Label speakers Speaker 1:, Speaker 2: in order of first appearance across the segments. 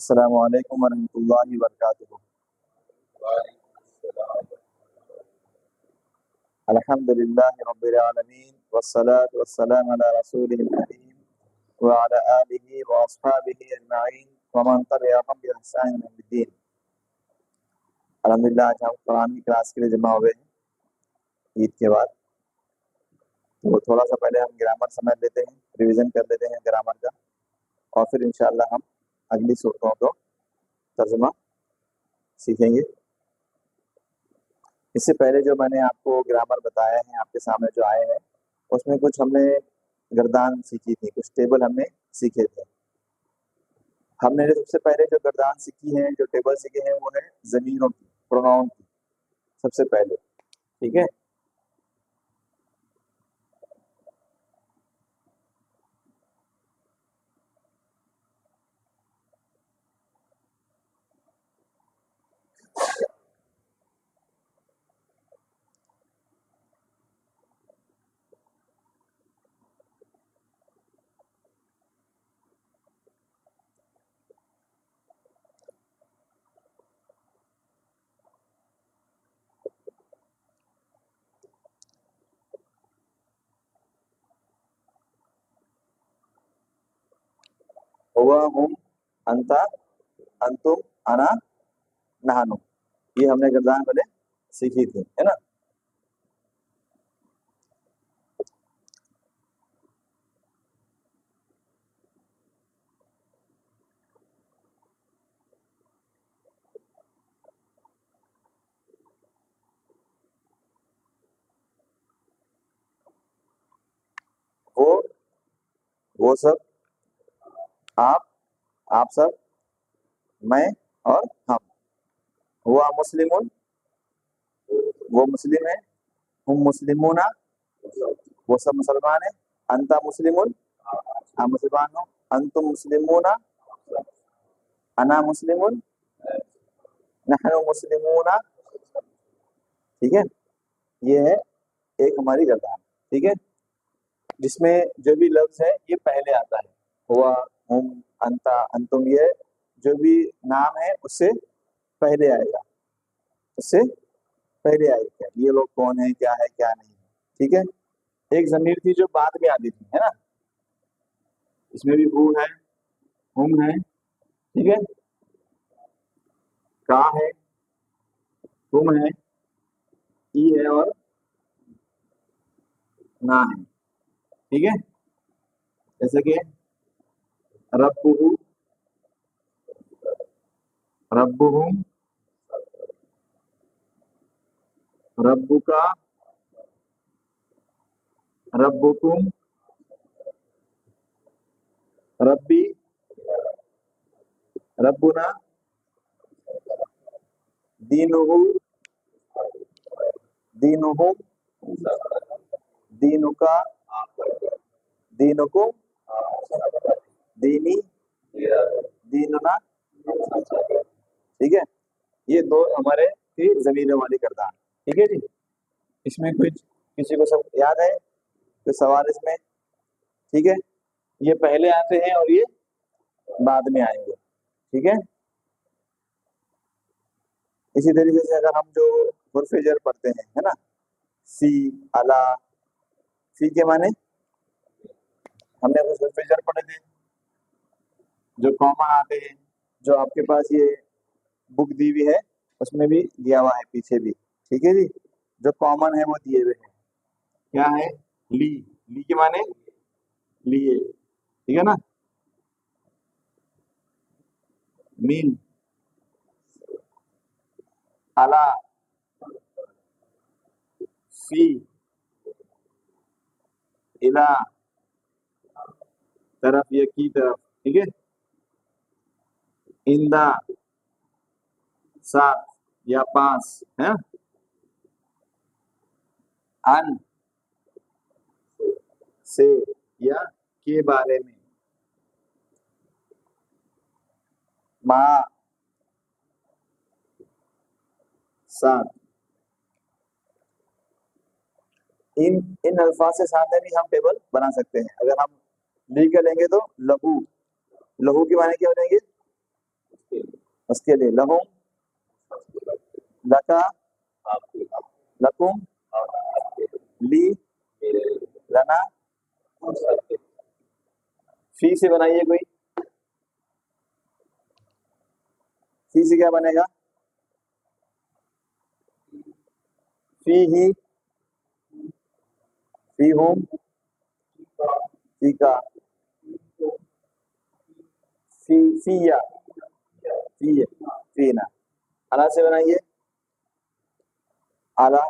Speaker 1: السلام علیکم ورحمۃ اللہ وبرکاتہ۔ الحمد للہ رب العالمین والصلاة والسلام علی رسول الکریم وعلی آلہ واصحابہ اجمعین ومن تبعہم بإحسان الی یوم الدین۔ الحمدللہ آج ہم قرآن کی کلاس کے لیے جمع ہوئے ہیں عید کے بعد، تو تھوڑا سا پہلے ہم گرامر سمجھ لیتے ہیں، ریویژن کر لیتے ہیں گرامر کا، اور پھر انشاءاللہ ہم اگلی صورتوں کو ترجمہ سیکھیں گے۔ اس سے پہلے جو میں نے آپ کو گرامر بتایا ہے، آپ کے سامنے جو آئے ہیں، اس میں کچھ ہم نے گردان سیکھی تھی، کچھ ٹیبل ہم نے سیکھے تھے۔ ہم نے سب سے پہلے جو گردان سیکھی ہیں، جو ٹیبل سیکھے ہیں، وہ ہے ضمیروں کی، پروناؤن کی، سب سے پہلے، ٹھیک ہے۔ ہوا، ہم، انتا، انتم، انا، نحنو، یہ ہم نے گردان پہلے سیکھی تھی، ہے نا۔ وہ سب، آپ سب، میں اور ہم۔ ہوا مسلمون، وہ مسلم ہے، ہم مسلمون، وہ سب مسلمان ہیں، انتا مسلمون، آپ مسلمان ہو، انتم مسلمون، انا مسلمون، نحن مسلمون، ٹھیک ہے۔ یہ ہے ایک ہماری گردان، ٹھیک ہے، جس میں جو بھی لفظ ہے یہ پہلے آتا ہے، ہوا، ہم، انتا، انتم، یہ جو بھی نام ہے اس سے پہلے آئے گا، اس سے پہلے آئے گا، یہ لوگ کون ہیں، کیا ہے، کیا نہیں ہے، ٹھیک ہے۔ ایک ضمیر تھی جو بعد میں آتی تھی، ہے نا، اس میں بھی ہو ہے، ہم ہے، ٹھیک ہے، کا ہے، تم ہے، ای ہے اور نہ ہے، ٹھیک ہے۔ جیسے کہ ربہ، ربہم، ربک، ربکم، ربی، ربنا، دینہ، دینہم، دینک، دینکم، دینی، دیننا، ٹھیک ہے۔ یہ دو ہمارے تھی ضمیروں والی گردان، ٹھیک ہے جی۔ اس میں کچھ کسی کو سب یاد ہے کوئی سوال اس میں؟ ٹھیک ہے، یہ پہلے آتے ہیں اور یہ بعد میں آئیں گے، ٹھیک ہے۔ اسی طریقے سے اگر ہم جو حرف جر پڑھتے ہیں، ہے نا، سی، الا، سی کے معنی ہم نے کچھ حرف جر پڑھے تھے جو کامن آتے ہیں، جو آپ کے پاس یہ بک دی ہوئی ہے اس میں بھی دیا ہوا ہے پیچھے بھی، ٹھیک ہے جی، جو کامن ہے وہ دیے ہوئے ہیں۔ کیا ہے؟ لی، لی کے معنی لیے، ٹھیک ہے نا، مین، الا، فی، الا، طرف یا کی طرف، ٹھیک ہے، اندا، ساتھ یا پاس، ہے، ان، سے یا کے بارے میں، ما، ساتھ۔ ان الفاظ سے ساتھ میں بھی ہم ٹیبل بنا سکتے ہیں۔ اگر ہم لی کا لیں گے تو لہو، لہو کے معنی کیا ہو جائیں گے؟ اس کے لیے لہم، لکا، لکم، لی، لنا، فی سے بنائیے کوئی، فی سے کیا بنے گا؟ فی ہی، فی ہم، فی کا، فی فیا، فی فینا. اعلیٰ سے بنائیے، اعلیٰ،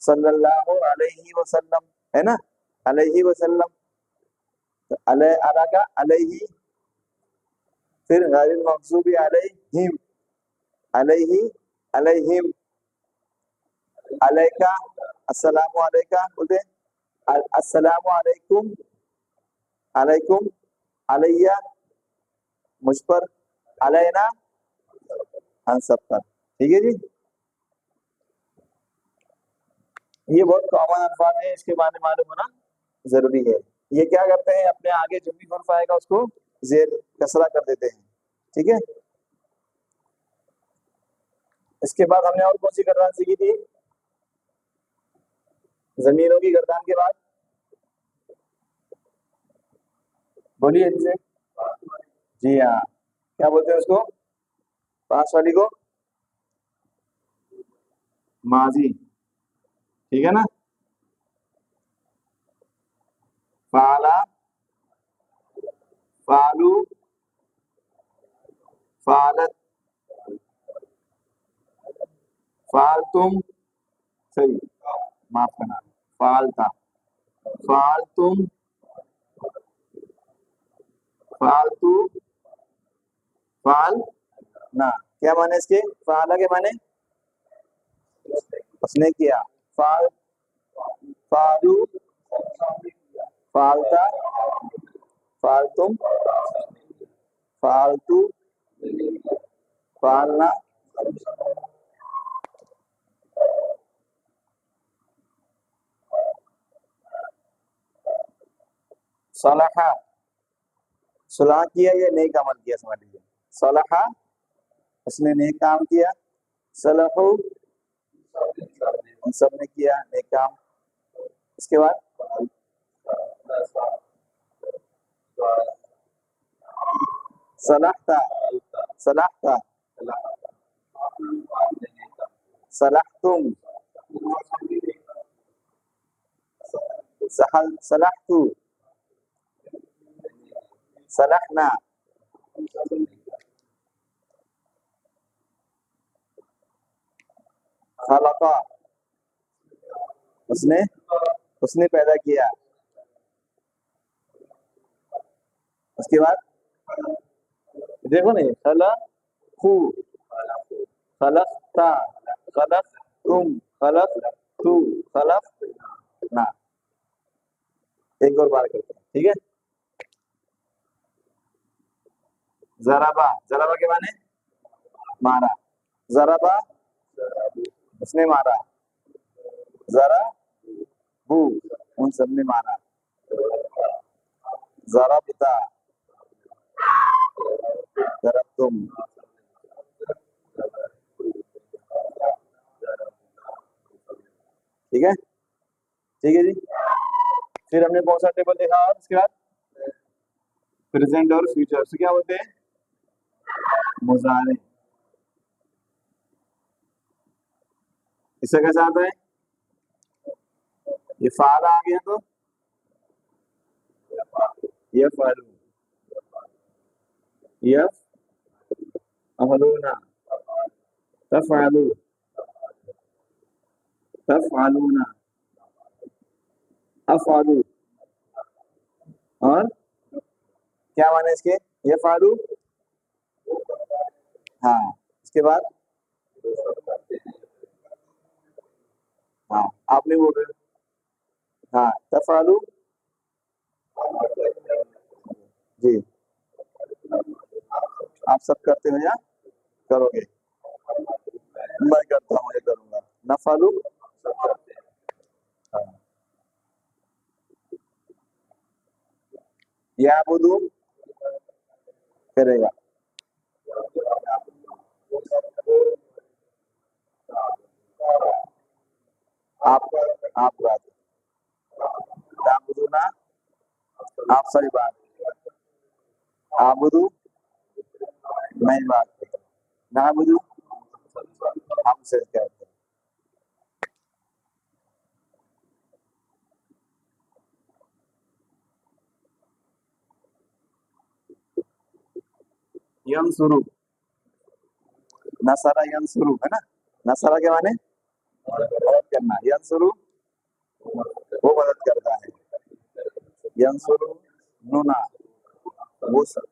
Speaker 1: صلی اللہ علیہ وسلم، ہے نا، علیہ وسلم. علیہ، اعلیٰ کا علیہ، پھر غیر المغضوب علیہم، علیہ، علیہم، علیکہ، السلام علیکہ بولتے ہیں، السلام علیکم، علیکم، علیہ مجھ پر، علینا ہم سب پر. ٹھیک ہے جی. یہ بہت کامن الفاظ ہیں، اس کے معنی معلوم ہونا ضروری ہے. یہ کیا کرتے ہیں، اپنے آگے جو بھی حرف آئے گا اس کو زیر کسرہ کر دیتے ہیں. ٹھیک ہے. اس کے بعد ہم نے اور کون سی گردان سیکھی تھی؟ ضمیروں کی گردان کے بعد بولیے جی سے. جی ہاں، کیا بولتے ہیں اس کو؟ پاس والی کو ماضی. ٹھیک ہے نا. فعلا، فعلو، فعلت، فعلتم، صحیح، معاف کرنا، فعلتا، فعلتم، فعلتو، فعل نہ. کیا معنی اس کے؟ فعلا کے معنی اس نے کیا، فعل، فعلو، فعلتا، فعلتم، فعلتو، فعلنا. صلحہ، صلاح کیا یا نیک عمل کیا، سمجھ لیجیے. صلحہ اس نے نیک کام کیا، صلحو ان سب نے کیا نیک کام. اس کے بعد صلحتا، صلحتا، صلحتم، صلحتو، صلحنا. خلقا اس نے پیدا کیا. اس کے بعد دیکھو نا، خلقو، خلقتا، خلق تم، خلق تو، خلق نا. ایک اور بار کرتے ہیں. ٹھیک ہے. ضربا، ضربا کے معنی مارا، ضربا اس نے مارا، ذرا بو ان سب نے مارا، ضربتا، ضربتم. ٹھیک ہے. ٹھیک ہے جی. پھر ہم نے کون سا ٹیبل دیکھا؟ اور اس کے بعد پریزنٹ اور فیوچر سے کیا ہوتے ہیں؟ مضارع. اس سے کیسا آتا ہے؟ یہ فعل آ گیا تو یفعل، یفعلون، تفعلوا، تفعلون، افعلوا. اور کیا معنی اس کے؟ یفعلوا. ہاں. اس کے بعد ہاں آپ نے بول رہے. ہاں تفعلوا. جی آپ سب کرتے ہو یا کرو گے؟ میں کرتا ہوں، یہ کروں گا. نفعلوا. ہاں. یعبدوا کرے گا. آپ آپ بات تعبدونا، آپ صحیح بات، آبدو میں بات نعبدو ہم سے کہتے ہیں ینصرو، نصرہ ینصرو ہے نا، نصرہ کے معنی مدد کرنا، ینصرو وہ مدد کرتا ہے، ینصرو نونا وہ سب،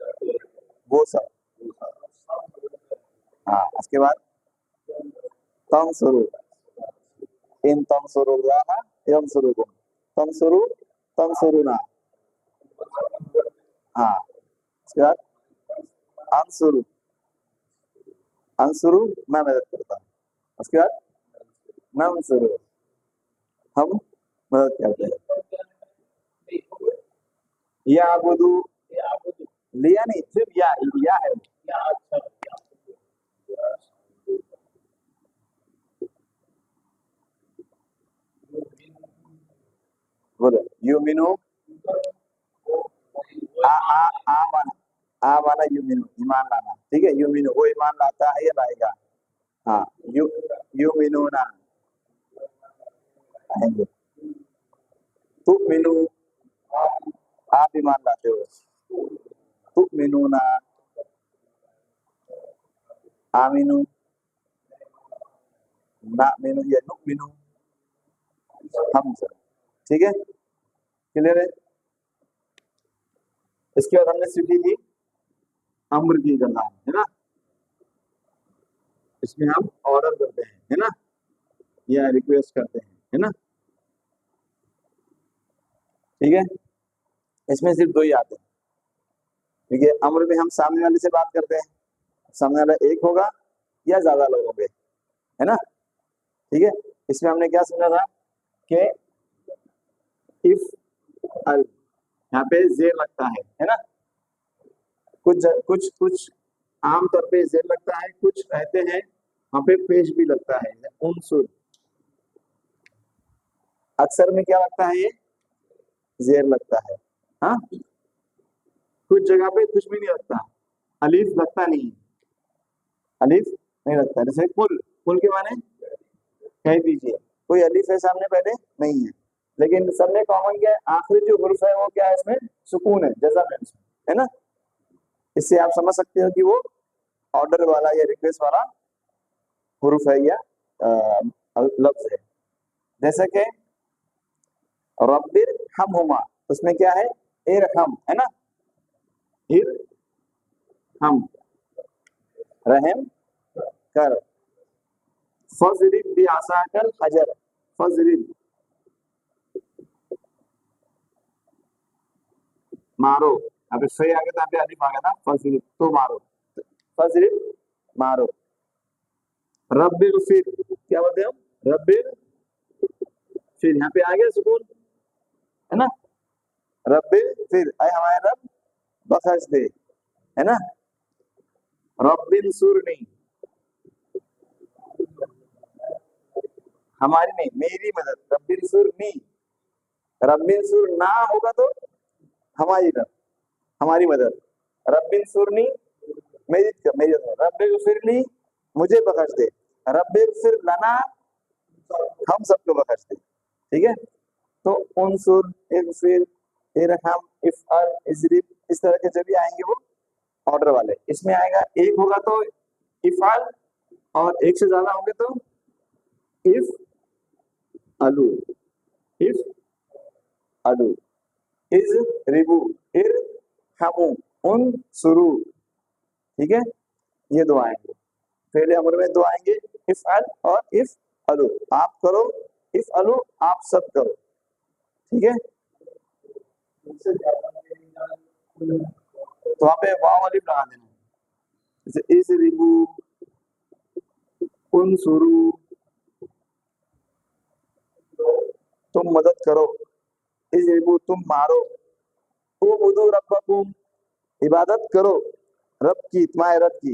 Speaker 1: وہ سب، ہاں اس کے بعد تنصرو، ان تنصروا اللہ ینصرکم، تنصرو تنصرونا، ہاں اس کے بعد انصرو، انصرو میں مدد کرتا ہوں، اس کے بعد ننصرو ہم مدد کرتے ہیں، یا عبدو لیا نہیں صرف یا ہے، بولو یومنو آمن، آمن یومنو ایمان لانا، ٹھیک ہے، یومنو وہ ایمان لاتا ہے یا لائے گا، ہاں یومنونا آئیں گے، تؤمنو آپ ایمان لاتے ہو، تؤمنونا آمینو نامنو یا نؤمنو ہم سے، ٹھیک ہے کلیئر ہے۔ اس کے بعد ہم نے سیکھی تھی امر کی کرنا ہے نا، اس میں ہم آرڈر کرتے ہیں ہے نا، یا ریکویسٹ کرتے ہیں ہے نا، ٹھیک ہے، اس میں صرف دو ہی آتے ہیں، کیونکہ امر میں ہم سامنے والے سے بات کرتے ہیں، سامنے والا ایک ہوگا یا زیادہ لوگ ہوں گے ہے نا، ٹھیک ہے، اس میں ہم نے کیا سمجھا تھا کہ if ال یہاں پہ زیر لگتا ہے نا، کچھ عام طور پہ زیر لگتا ہے، کچھ رہتے ہیں وہاں پہ پیش بھی لگتا ہے، عنصر اکثر میں کیا لگتا ہے، یہ زیر لگتا ہے، ہاں کچھ جگہ پہ کچھ بھی نہیں لگتا، الف لگتا نہیں، الف نہیں لگتا، جیسے کل کے معنی کہہ دیجیے، کوئی الف ہے سامنے پہلے نہیں ہے، لیکن سب نے کامن کیا ہے، آخری جو حرف ہے وہ کیا ہے، اس میں سکون ہے، جزم ہے اس میں، ہے نا، اس سے آپ سمجھ سکتے ہو کہ وہ آرڈر والا یا ریکویسٹ والا حرف ہے یا لفظ ہے، جیسا کہ ربر ہم ہوما، اس میں کیا ہے، ارحم ہے نا، ارحم رحم کر، فضرب بعصاک الحجر، فضرب مارو، اب صحیح آگے تھا پہ الف آ گیا تھا، فضرب تو مارو، فضرب مارو، رب اغفر کیا بولتے ہیں ہم، رب پھر یہاں پہ آ گیا سکون ہے نا، رب پھر اے ہمارے رب بخش دے ہے نا، رب انصرنی ہماری نہیں میری مدد، رب انصرنی، رب انصر نہ ہوگا تو ہماری رب ہماری مدد، رب انصرنی میری رب اغفرلی مجھے بخش دے، رب اغفر لنا ہم سب کو بخش دے، ٹھیک ہے، تو انصر اغفر ارحم افعل اضرب اس طرح کے جو بھی آئیں گے وہ آرڈر والے، اس میں آئے گا ایک ہوگا تو افعل اور ایک سے زیادہ ہوں گے تو اف الو، اف الو، از ربو، ار ہمو، ان سرو، ٹھیک ہے، یہ دو آئیں گے، پہلے امر میں دو آئیں گے، افعل اور اف الو، آپ کرو، اف الو آپ سب کرو، ٹھیک ہے، تو وہاں پہ واو الف لگا دینا، جیسے اس ربو، ان سرو تم مدد کرو، اس ربو تم مارو، او بدو ربکم عبادت کرو رب کی، تمہارے رب کی،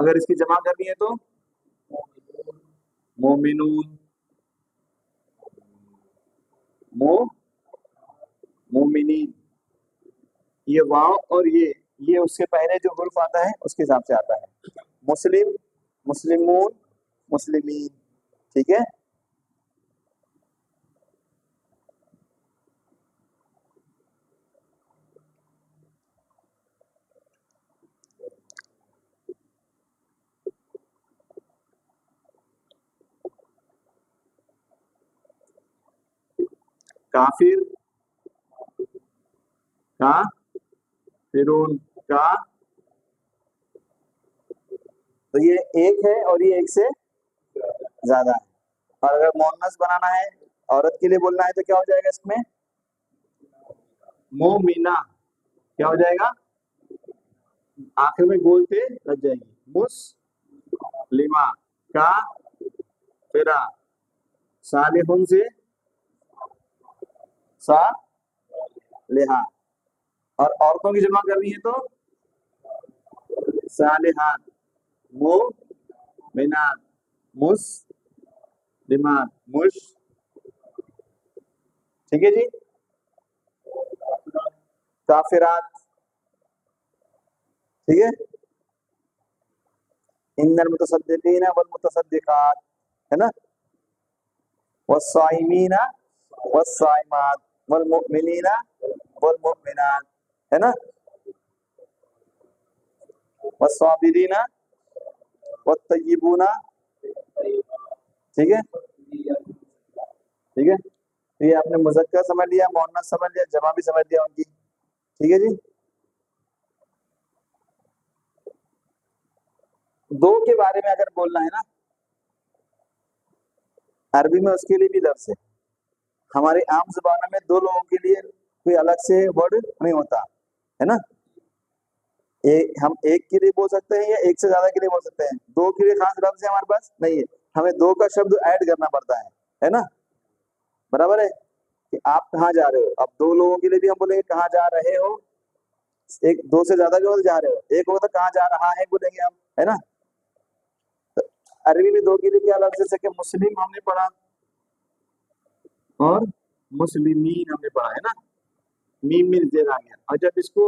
Speaker 1: اگر اس کی جمع کرنی ہے تو مومنون، مومنین، یہ واو اور یہ اس کے پہلے جو حرف آتا ہے اس کے حساب سے آتا ہے، مسلم، مسلمون، مسلمین، ٹھیک ہے. کافر، کافرون، کا، تو یہ ایک ہے اور یہ ایک سے زیادہ ہے. اور اگر مونس بنانا ہے، عورت کے لیے بولنا ہے، تو کیا ہو جائے گا اس میں؟ مومنہ، کیا ہو جائے گا؟ آخر میں گول پہ لگ جائے گی. مسلمہ، کا، فرا، صالحون سے سا، لہا. اور عورتوں کی جمع کرنی ہے تو صالحات، مومنات، مسلمات، ٹھیک ہے جی. کافرات، ٹھیک ہے. ان المتصدقین والمتصدقات، ہے نا. والصائمین والصائمات والمؤمنین والمؤمنات، ہے نا. والصابرین والطیبون، ٹھیک ہے. ٹھیک ہے. تو یہ آپ نے مذکر سمجھ لیا، مؤنث سمجھ لیا، جمع بھی سمجھ لیا ان کی. ٹھیک ہے جی. دو کے بارے میں اگر بولنا ہے نا، عربی میں اس کے لیے بھی لفظ ہے. ہماری عام زبانوں میں دو لوگوں کے لیے کوئی الگ سے ورڈ نہیں ہوتا ہے نا. ہم ایک کے لیے بول سکتے ہیں یا ایک سے زیادہ کے لیے بول سکتے ہیں. دو کے لیے خاص لفظ ہے ہمارے پاس نہیں ہے. ہمیں دو کا شبد ایڈ کرنا پڑتا ہے نا. برابر ہے کہ آپ کہاں جا رہے ہو. اب دو لوگوں کے لیے بھی ہم بولیں گے کہاں جا رہے ہو. ایک دو سے زیادہ بھی جا رہے ہو، ایک ہوگا تو کہاں جا رہا ہے بولیں گے ہم، ہے نا. عربی میں دو کے لیے کیا لفظ جیسے کہ مسلم ہم نے پڑھا اور مسلمین ہم نے پڑھا ہے نا. میم میں زیر آ گیا. اور جب اس کو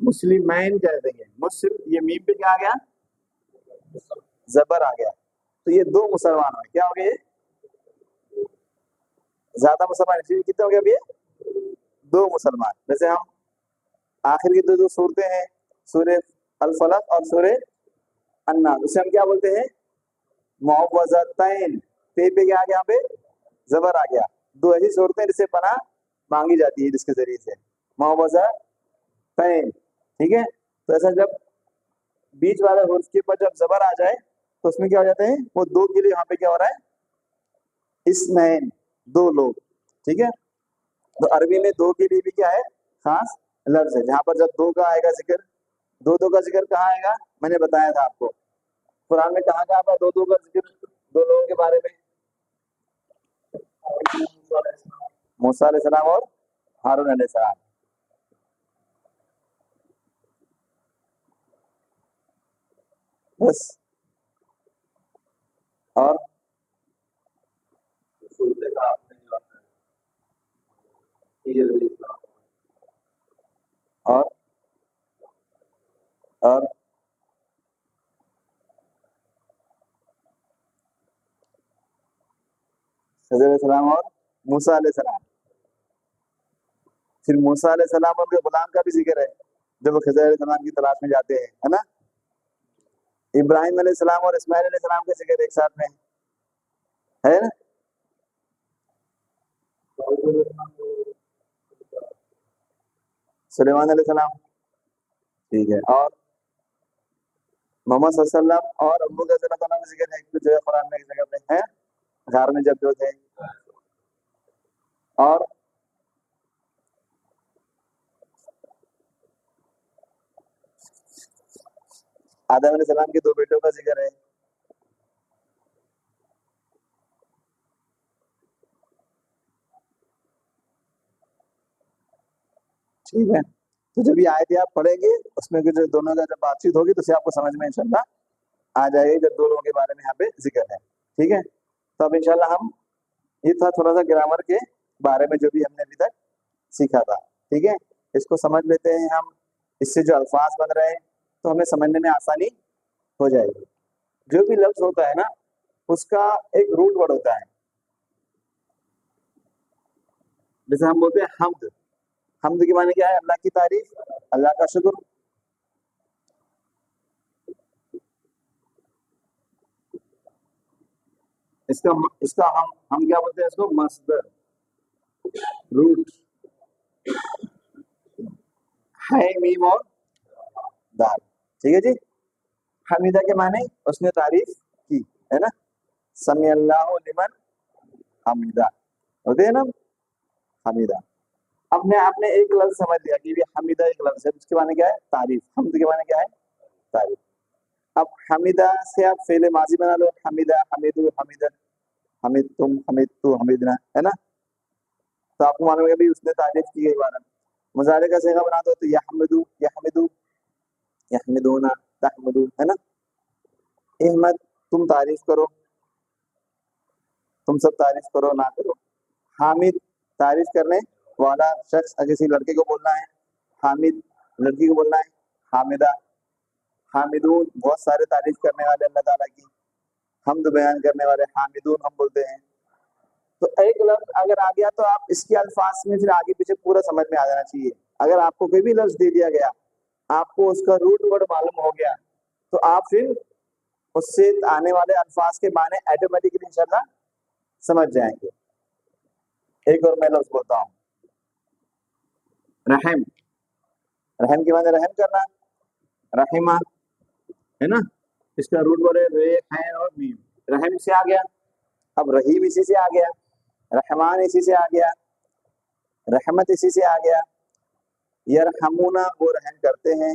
Speaker 1: مسلمین کہہ دیں گے، مسلم، یہ میم پہ کیا آ گیا؟ زبر آ گیا. تو یہ دو مسلمان ہیں. کیا ہو گئے؟ زیادہ مسلمان کتنے ہو گئے ابھی؟ دو مسلمان. جیسے ہم آخر کی دو صورتیں ہیں، سورہ الفلق اور سورہ الناس، اسے ہم کیا بولتے ہیں؟ معوذتین. پہ کیا آ گیا؟ یہاں پہ زبر آ گیا. دو ایسی صورتیں جس سے پناہ مانگی جاتی ہے، جس کے ذریعے سے معوذتین. ٹھیک ہے. تو ایسا جب بیچ والے حرف کے اوپر جب زبر آ جائے تو اس میں کیا ہو جاتے ہیں؟ وہ دو کے لیے یہاں پہ کیا ہو رہا ہے؟ اسنین، دو لوگ. ٹھیک ہے. تو عربی میں دو کے لیے بھی کیا ہے؟ خاص لفظ ہے. جہاں پر جب دو کا آئے گا ذکر، دو کا ذکر کہاں آئے گا؟ میں نے بتایا تھا آپ کو قرآن میں کہاں کہاں پر دو کا ذکر دو لوگوں کے بارے میں. موسیٰ علیہ السلام اور ہارون علیہ السلام. بس. اور اور اور خضر علیہ السلام اور موسیٰ علیہ السلام. پھر موسیٰ علیہ السلام اور غلام کا بھی ذکر ہے جب وہ خضر علیہ السلام کی تلاش میں جاتے ہیں، ہے نا. ابراہیم علیہ السلام اور اسماعیل علیہ السلام کا ذکر ایک ساتھ میں ہے نا. سلیمان علیہ السلام. ٹھیک ہے. اور محمد صلی اللہ علیہ وسلم اور ابو کا ذکر کا ذکر ہے جو ہے قرآن میں ایک جگہ پہ ہے، غار میں جب جو تھے. اور آدم علیہ السلام کے دو بیٹوں کا ذکر ہے. ٹھیک ہے. تو جب یہ آیت آپ پڑھیں گے اس میں جو دونوں کا جب بات چیت ہوگی تو اسے آپ کو سمجھ میں انشاءاللہ آ جائے گی، جب دونوں کے بارے میں یہاں پہ ذکر ہے. ٹھیک ہے، تو اب انشاءاللہ ہم یہ تھا تھوڑا سا گرامر کے بارے میں جو بھی ہم نے ابھی تک سیکھا تھا. ٹھیک ہے، اس کو سمجھ لیتے ہیں ہم. اس سے جو الفاظ بن رہے ہیں تو ہمیں سمجھنے میں آسانی ہو جائے گی. جو بھی لفظ ہوتا ہے نا اس کا ایک روٹ ورڈ ہوتا ہے. جیسے ہم بولتے ہیں حمد. حمد کے معنی کیا ہے؟ اللہ کی تعریف، اللہ کا شکر. اس کا ہم کیا بولتے ہیں؟ اس کو مصدر، روٹ ہے، میم اور دال. ٹھیک ہے جی. حمیدہ کے معنی اس نے تعریف کی ہے نا. سمی اللہ لمن حمیدہ ہوتے ہیں نا حمیدہ. آپ نے ایک لفظ سمجھ لیا کہ یہ حمیدہ ایک لفظ ہے، اس کے معنی کیا ہے؟ تعریف. حمد کے معنی کیا ہے؟ تعریف. اب حمیدہ سے آپ فعل ماضی بنا لو، حمیدہ، حمیدو، حمیدن، حمید تم، حمید تو، حمیدنا، ہے نا. تو آپ کو معلوم ہے بھی اس نے تعریف کی گئی بارہ. مظاہرے کا صیغہ بنا دو تو یحمدو، یحمدو، یحمدونا، تحمدو، ہے نا. احمد، تم تعریف کرو، تم سب تعریف کرو نہ کرو. حامد، تعریف کرنے والا شخص. کسی لڑکے کو بولنا ہے حامد، لڑکی کو بولنا ہے حامدہ. حامدون، بہت سارے تعریف کرنے والے اللہ تعالیٰ کی. حمد بیان کرنے والے حامدون ہم بولتے ہیں. تو ایک لفظ اگر آ گیا تو آپ اس کے الفاظ میں پھر آگے پیچھے پورا سمجھ میں آ جانا چاہیے. اگر آپ کو کوئی بھی لفظ دے دیا گیا، آپ کو اس کا روٹ ورڈ معلوم ہو گیا تو آپ پھر اس سے آنے والے الفاظ کے معنی آٹومیٹکلی انشاءاللہ سمجھ جائیں گے. ایک اور میں لفظ بولتا ہوں، رحم. رحم کے معنی رحم کرنا، رحمہ، ہے نا. اس کا روٹ ورڈ ہے رے، ہے اور میم. رحم سے آ گیا. اب رحیم اسی سے آ گیا، رحمان اسی سے آ گیا، رحمت اسی سے آ گیا. یرحمونا، وہ رحم کرتے ہیں،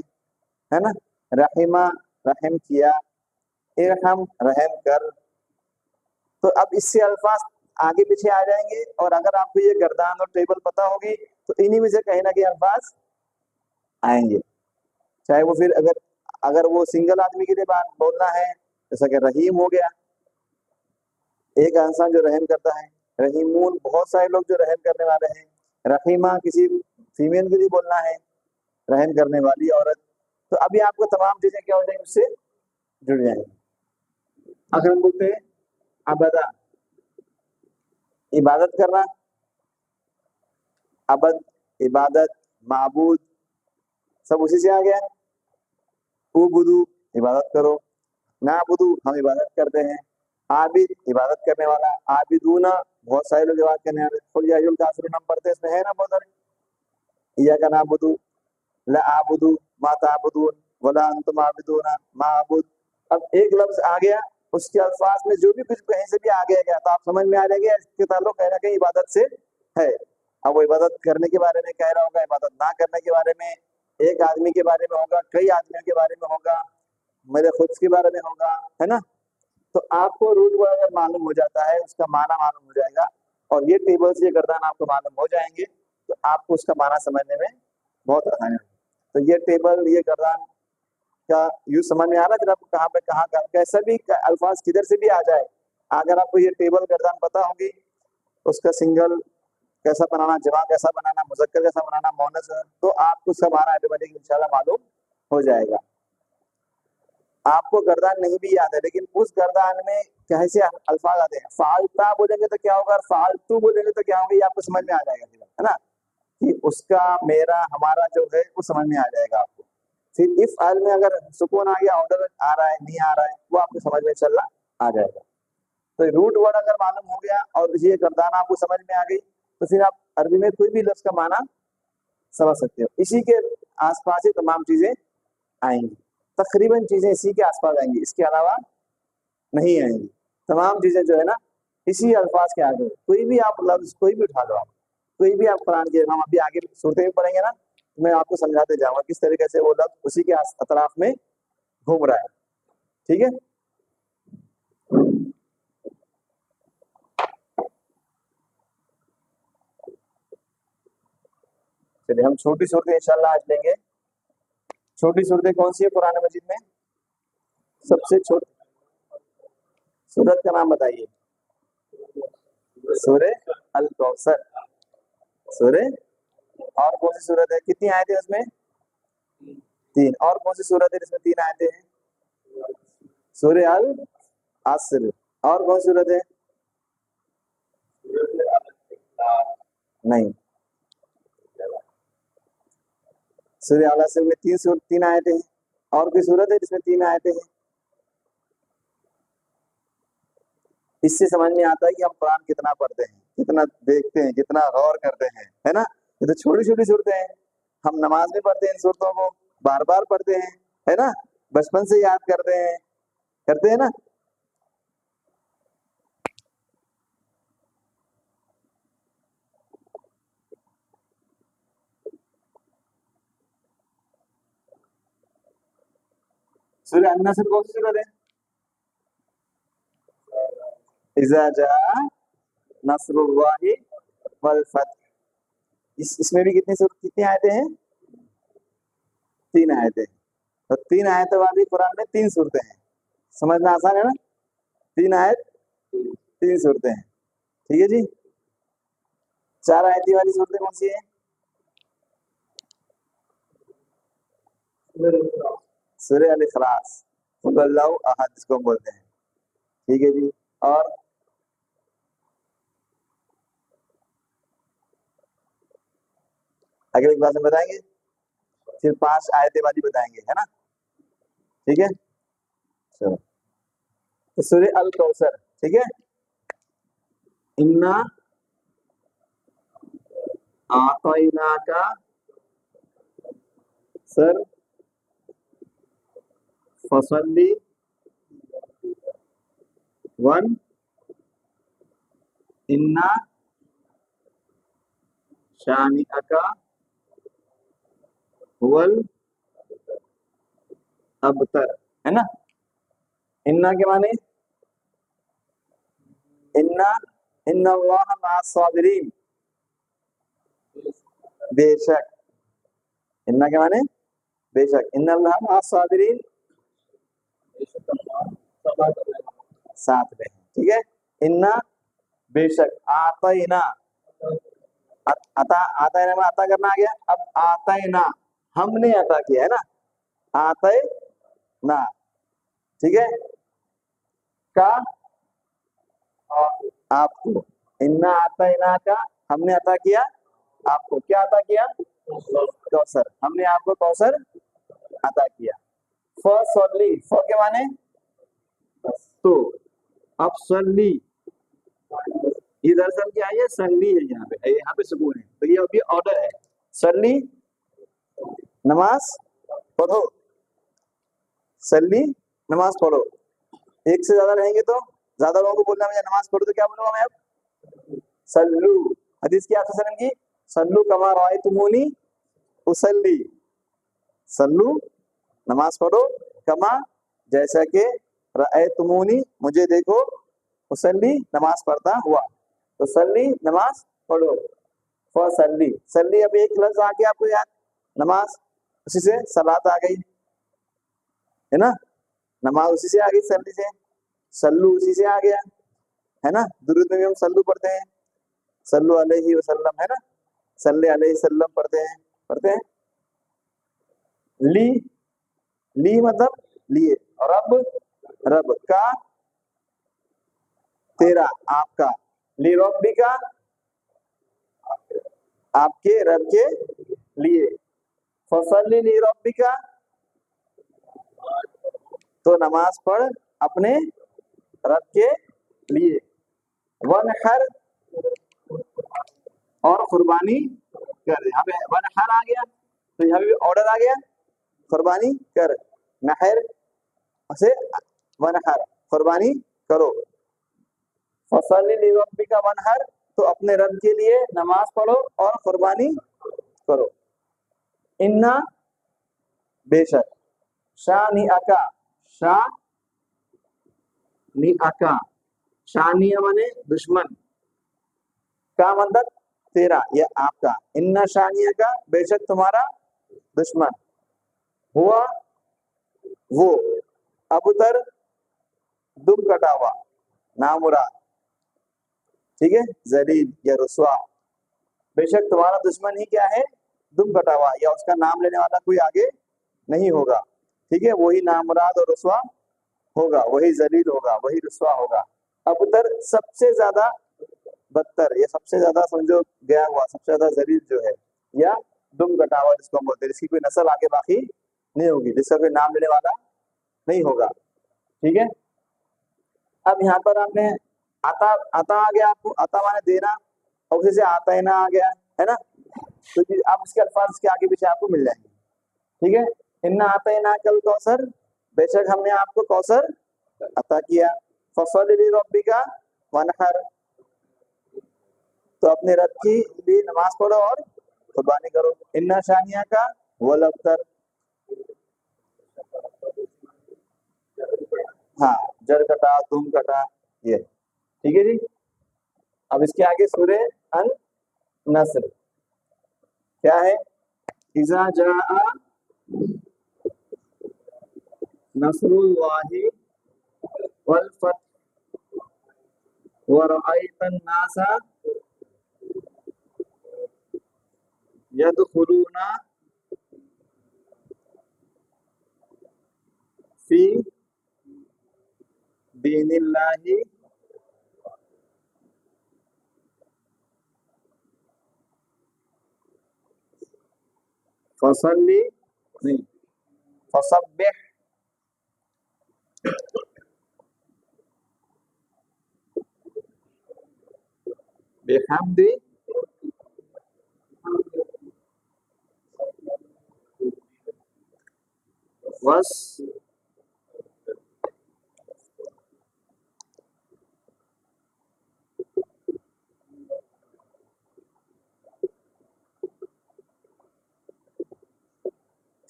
Speaker 1: ہے نا. رحمہ، رحم کیا. ارحم، رحم کر. تو اب اس سے الفاظ آگے پیچھے آ جائیں گے. اور اگر آپ کو یہ گردان اور ٹیبل پتہ ہوگی تو انہی میں سے کہیں نہ کہیں الفاظ آئیں گے. چاہے وہ پھر اگر وہ سنگل آدمی کے لیے بات بولنا ہے، جیسا کہ رحیم ہو گیا، ایک انسان جو رحم کرتا ہے. رحیمون، بہت سارے لوگ جو رحم کرنے والے ہیں. رحیمہ، کسی فیمیل کے لیے بولنا ہے، رحم کرنے والی عورت. تو ابھی آپ کو تمام چیزیں کیا ہو جائیں گی؟ اس سے جڑ جائیں گی. اگر ہم بولتے ہیں عبدہ، عبادت کرنا. عبد، عبادت، معبود، سب اسی سے آ گیا. عبدو، عبادت کرو. نعبدو، ہم عبادت کرتے ہیں. عابد، عبادت کرنے والا. عابدونا، بہت سارے لوگ عبادت کرنے والے. قل یا ایھا الکافرون ہم پڑھتے ہیں، اس میں ہے نا بہت سارے. ایاک نعبدو، لا اعبدو ما تعبدون ولا انتم عابدون ما اعبد. اب ایک لفظ آ گیا، اس کے الفاظ میں جو بھی کچھ کہیں سے بھی آگے گیا تو آپ سمجھ میں آ جائیں گے اس کے تعلق کہیں نہ کہیں عبادت سے ہے. اب وہ عبادت کرنے کے بارے میں کہہ رہا ہوگا، عبادت نہ کرنے کے بارے میں، ایک آدمی کے بارے میں ہوگا، کئی آدمیوں کے بارے میں ہوگا، میرے خود کے بارے میں ہوگا، ہے نا. تو آپ کو روٹ ورڈ اگر معلوم ہو جاتا ہے، اس کا معنی معلوم ہو جائے گا، اور یہ ٹیبلز، یہ گردان آپ کو معلوم ہو جائیں گے تو آپ کو اس کا معنی سمجھنے میں بہت آسانی ہوگی. تو یہ ٹیبل، یہ گردان کا یوں سمجھ میں آ رہا ہے. جب کہاں پہ کہاں کا کیسا بھی الفاظ کدھر سے بھی آ جائے، اگر آپ کو یہ ٹیبل گردان پتہ ہوگی، اس کا سنگل کیسا بنانا، جمع کیسا بنانا، مذکر کیسا بنانا، مؤنث، تو آپ کو اس کا معنی آٹومیٹک انشاءاللہ معلوم ہو جائے گا. آپ کو گردان نہیں بھی یاد ہے، لیکن اس گردان میں کیسے الفاظ آتے ہیں. فعلتا بولیں گے تو کیا ہوگا، فعلتو بولیں گے تو کیا ہوگا، یہ آپ کو سمجھ میں آ جائے گا، ہے نا. کہ اس کا، میرا، ہمارا جو ہے وہ سمجھ میں آ جائے گا آپ کو. پھر اس حال میں اگر سکون آ گیا، آرڈر آ رہا ہے نہیں آ رہا ہے، وہ آپ کو سمجھ میں انشاءاللہ آ جائے گا. تو روٹ ورڈ اگر معلوم ہو گیا اور یہ گردان آپ کو سمجھ میں آ گئی تو پھر آپ عربی میں کوئی بھی لفظ کا معنی سمجھ سکتے ہو. اسی کے آس پاس ہی تمام چیزیں آئیں گی. تقریباً چیزیں اسی کے آس پاس آئیں گی، اس کے علاوہ نہیں آئیں گی. تمام چیزیں جو ہے نا اسی الفاظ کے آگے. کوئی بھی آپ لفظ کوئی بھی اٹھا لو، آپ کوئی بھی آپ قرآن کے، ہم ابھی آگے صورتیں بھی پڑھیں گے نا، میں آپ کو سمجھاتے جاؤں گا کس طریقے سے وہ لفظ اسی کے اطراف میں گھوم رہا ہے. ٹھیک ہے. چلیے ہم چھوٹی صورتیں انشاءاللہ آج لیں گے. چھوٹی صورتیں کون سی ہے قرآن مجید میں؟ سب سے چھوٹی سورت کا نام بتائیے. سورہ الکوثر. سورہ اور کون سی صورت ہے؟ کتنی آیتیں اس میں؟ 3. اور کون سی صورت ہے جس میں 3 آیتیں ہیں؟ سورہ العصر. اور کون سی صورت ہے؟ نہیں. سورہ العصر میں 3 آیتیں ہیں. اور کوئی صورت ہے جس میں 3 آیتیں ہیں؟ اس سے سمجھ میں آتا ہے کہ ہم قرآن کتنا پڑھتے ہیں، کتنا دیکھتے ہیں، کتنا غور کرتے ہیں، ہے نا. یہ تو چھوٹی چھوٹی صورتیں ہیں. ہم نماز میں پڑھتے ہیں ان صورتوں کو، بار بار پڑھتے ہیں، ہے نا. بچپن سے یاد کرتے ہیں نا. سورہ النصر کون سی صورت ہے؟ اذا جاء نصر اللہ والفتح. اس میں بھی کتنی آیتیں ہیں؟ 3 آیتیں. تو 3 آیتیں والی قرآن میں 3 صورتیں ہیں. سمجھنا آسان ہے نا. 3 آیت 3 صورتیں ہیں. ٹھیک ہے جی. 4 آیتی والی صورتیں کون سی ہیں؟ سورہ الاخلاص، قل اللہ احد جس کو ہم بولتے ہیں. ٹھیک ہے جی. اور اگلی کلاس میں بتائیں گے. پھر 5 آیتیں والی بتائیں گے، ہے نا. ٹھیک ہے. چلو سورہ الکوثر. ٹھیک ہے. انا اعطیناک سر فصلی ون انا شانئک هو الابتر، ہے نا. انا کے معنی ان اللہ مع الصابرین. بے شک. انا کے معنی بے شک. ان اللہ مع الصابرین، ساتھ میں. ٹھیک ہے. انا بے شک. آتینا آتا میں عطا کرنا آ گیا. اب آتینا ہم نے عطا کیا، ہے نا. آتینا. ٹھیک ہے. کا آپ کو. انا آتینا کا ہم نے عطا کیا آپ کو. کیا عطا کیا؟ کوثر. ہم نے آپ کو کوثر عطا کیا. فصلی ف کے معنی تو. اب صلی یہ دراصل کیا ہے؟ سلی ہے. یہاں پہ سکون ہے تو یہ ابھی آرڈر ہے. سلی نماز پڑھو. سلی نماز پڑھو. ایک سے زیادہ رہیں گے تو زیادہ لوگوں کو بولنا مجھے نماز پڑھو تو کیا بولوں گا میں اب؟ سلو. حدیث کیا ہے کی؟ سلو کما رأیتمونی اصلی. سلو نماز پڑھو. کما جیسا کہ رأیتمونی مجھے دیکھو. اصلی نماز پڑھتا ہوا. تو سلی نماز پڑھو. فصلی سلی. اب ایک لفظ آ گیا آپ کو یاد، نماز. اسی سے صلات آ گئی، ہے نا. نماز اسی سے آ گئی سلی سے. سلو اسی سے آ گیا، ہے نا. درود میں بھی ہم سلو پڑھتے ہیں. سلو علیہ وسلم، ہے نا. صلی علیہ وسلم پڑھتے ہیں. لی مطلب لیے. رب کا تیرا آپ کا. لی ربی کا آپ کے رب کے لیے. فصلی لی ربی کا تو نماز پڑھ اپنے رب کے لیے. ونحر اور قربانی کر. یہاں پہ ونحر آ گیا تو یہاں پہ آرڈر آ گیا قربانی کر. نحر سے ونحر قربانی کرو. فصلی لربک ونحر تو اپنے رب کے لیے نماز پڑھو اور قربانی کرو. انا بے شک. شانئک شانئک شانی مانے دشمن کا مطلب تیرا یا آپ کا، ان شانیہ کا بے شک تمہارا دشمن، ہوا وہ، ابتر دم کٹا ہوا، نامراد، ٹھیک ہے، ذلیل یا رسوا، بے شک تمہارا دشمن ہی کیا ہے، دم کٹا ہوا، یا اس کا نام لینے والا کوئی آگے نہیں ہوگا، ٹھیک ہے، وہی نامراد اور رسوا ہوگا، وہی ذلیل ہوگا، وہی رسوا ہوگا۔ ابتر سب سے زیادہ بدتر، یا سب سے زیادہ سمجھو گیا ہوا، سب سے زیادہ ذلیل جو ہے، یا دم کٹا ہوا جس کو ہم بولتے ہیں، جس کی کوئی نسل آگے باقی نہیں ہوگی، جس کا کوئی نام لینے والا نہیں ہوگا، ٹھیک ہے۔ اب یہاں پر ہم نے عطا عطا آ گیا، آپ کو عطا مانے دینا، اور اسی سے آتینا آ گیا ہے نا، تو آپ اس کے الفاظ کے آگے پیچھے آپ کو مل جائیں گے، ٹھیک ہے۔ انا آتینا کل کوثر، بے شک ہم نے آپ کو کوثر عطا کیا، فصل لربک وانحر، تو اپنے رب کی بھی نماز پڑھو اور قربانی کرو، انا شانیہ کا والابتر، ہاں، جڑ کٹا، دم کٹا، یہ ٹھیک ہے جی۔ اب اس کے آگے سورہ النصر کیا ہے، اذا جاء نصر اللہ والفتح ورأيت الناس يدخلون في دين الله فصلی نہیں فسبح بحمد وس،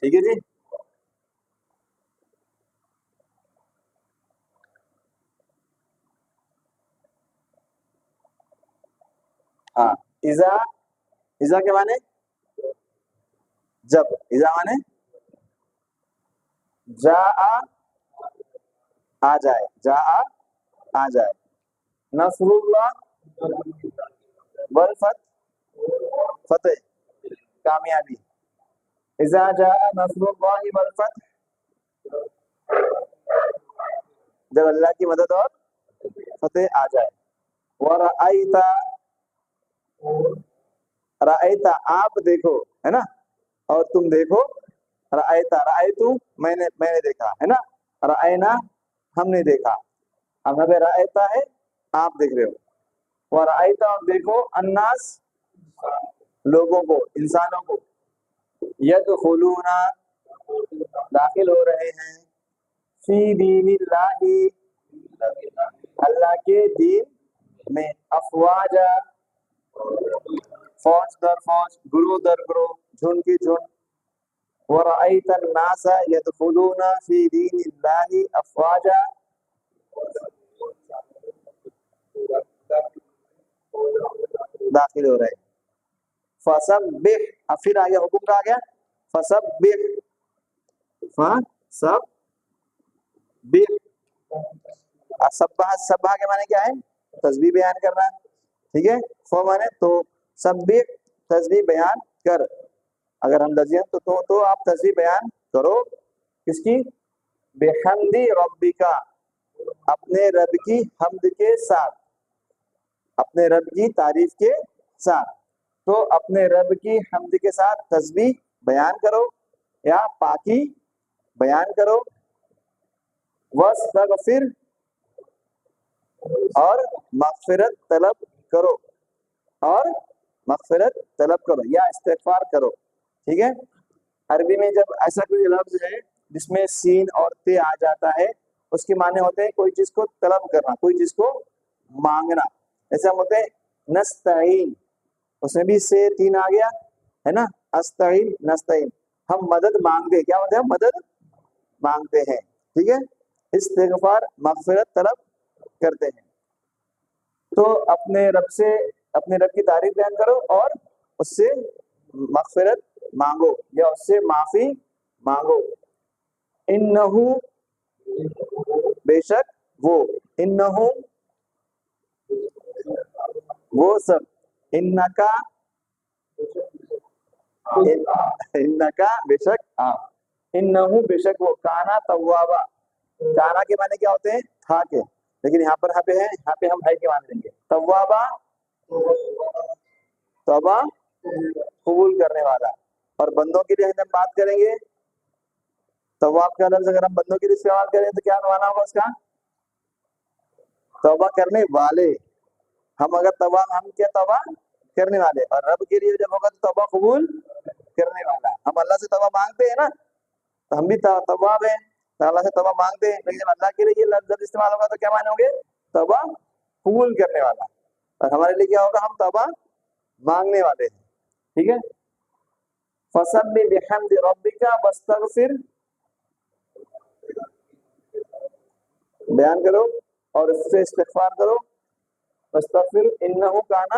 Speaker 1: ٹھیک ہے جی۔ ہاں، اذا، اذا کے معنی جب، اذا معنی جاء آ جائے، جاء آ جائے، نصر اللہ والفتح فتح کامیابی، اذا جاء نصر اللہ والفتح جب اللہ کی مدد اور فتح آ جائے، ورأیت، رأیت آپ دیکھو ہے نا، اور تم دیکھو، رأیت رأیتو میں نے دیکھا ہے نا، رأینا ہم نے دیکھا، اب اگر رأیتا ہے آپ دیکھ رہے ہو، ورأیت اور دیکھو، الناس لوگوں کو، انسانوں کو، یدخلون داخل ہو رہے ہیں، فی دین اللہ اللہ کے دین میں، افواجا فوج در فوج، گروہ در گروہ، جھنڈ کی جھنڈ، ورأیت الناس یدخلون فی دین اللہ افواجا داخل ہو رہے ہیں، فسبح، اب پھر آگے حکم کا آ گیا، فسبح، فسبح، سبح، سبح کے معنی کیا ہے، تسبیح بیان کرنا، ٹھیک ہے، فو معنی تو، سبح تسبیح بیان کر، اگر ہم لفظ تو آپ تسبیح بیان کرو، کس کی، بحمد ربک، اپنے رب کی حمد کے ساتھ، اپنے رب کی تعریف کے ساتھ، تو اپنے رب کی حمد کے ساتھ تسبیح بیان کرو یا پاکی بیان کرو، واستغفر، اور مغفرت طلب کرو، اور مغفرت طلب کرو یا استغفار کرو، ٹھیک ہے۔ عربی میں جب ایسا کوئی لفظ ہے جس میں سین اور تے آ جاتا ہے، اس کے معنی ہوتے ہیں کوئی چیز کو طلب کرنا، کوئی چیز کو مانگنا، ایسا ہوتے ہیں نستعین، اس میں بھی سے تین آ گیا ہے نا، استعین نستعین، ہم مدد مانگتے ہیں، کیا ہوتا ہے، ہم مدد مانگتے ہیں، ٹھیک ہے، استغفار مغفرت طلب کرتے ہیں، تو اپنے رب سے اپنے رب کی تعریف بیان کرو اور اس سے مغفرت مانگو یا اس سے معافی مانگو. انہو بے شک وہ، انہو وہ سب، انکا انکا بے شک، ہاں انہو بے شک وہ، کانا توابا. کانا کے معنی کیا ہوتے ہیں؟ تھا کے، لیکن یہاں پر ہے، یہاں پہ ہم ہے کے معنی لیں گے. توابا توبہ قبول کرنے والا. اور بندوں کے لیے ہم بات کریں گے، تواب کا لفظ اگر ہم بندوں کے لیے استعمال کریں تو کیا معنی ہوگا اس کا؟ توبہ کرنے والے. ہم اگر توبہ، ہم کیا توبہ کرنے والے، اور رب کے لیے جب ہوگا تو توبہ قبول کرنے والا. ہم اللہ سے توبہ مانگتے ہیں نا، تو ہم بھی تواب ہیں، تو اللہ سے توبہ مانگتے ہیں، لیکن جب اللہ کے لیے یہ لفظ استعمال ہوگا تو کیا معنی ہوں گے؟ توبہ قبول کرنے والا. اور ہمارے لیے کیا ہوگا؟ ہم توبہ مانگنے والے ہیں. ٹھیک ہے. فَسَبِّحْ بِحَمْدِ رَبِّكَ وَاسْتَغْفِرْ، بیان کرو اور اس سے استغفار کرو. وَاسْتَغْفِرْ إِنَّهُ كَانَ،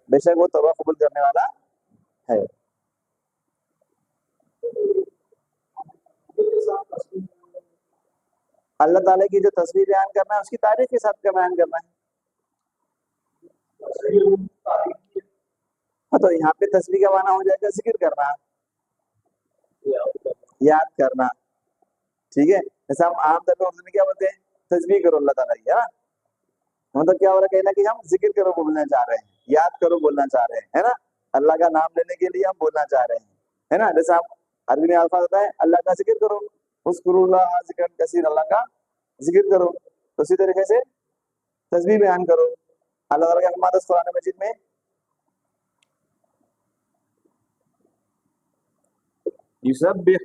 Speaker 1: بے شک وہ توبہ قبول کرنے والا ہے. اللہ تعالیٰ کی جو تصویر بیان کرنا ہے اس کی تعریف کے ساتھ کا بیان کرنا ہے. ہاں تو یہاں پہ تصویر کا معنی ہو جائے گا ذکر کرنا، یاد کرنا. ٹھیک ہے. جیسے ہم عام طور پر اردو میں کیا بولتے ہیں؟ تصویر کرو اللہ تعالیٰ کی. ہاں مطلب کیا ہو رہا ہے؟ کہنا کہ ہم ذکر کرو بولنا چاہ رہے ہیں، یاد کرو بولنا چاہ رہے ہیں، ہے نا. اللہ کا نام لینے کے لیے ہم بولنا چاہ رہے ہیں، ہے نا. جیسے ہم عربی میں الفاظ ہوتا ہے اللہ کا ذکر کرو، اذکروا اللہ ذکر کثیر، اللہ کا ذکر کرو. تو اسی طریقے سے تصویر بیان کرو. اللہ تعالیٰ کا فرمان قرآن مجید میں یسبح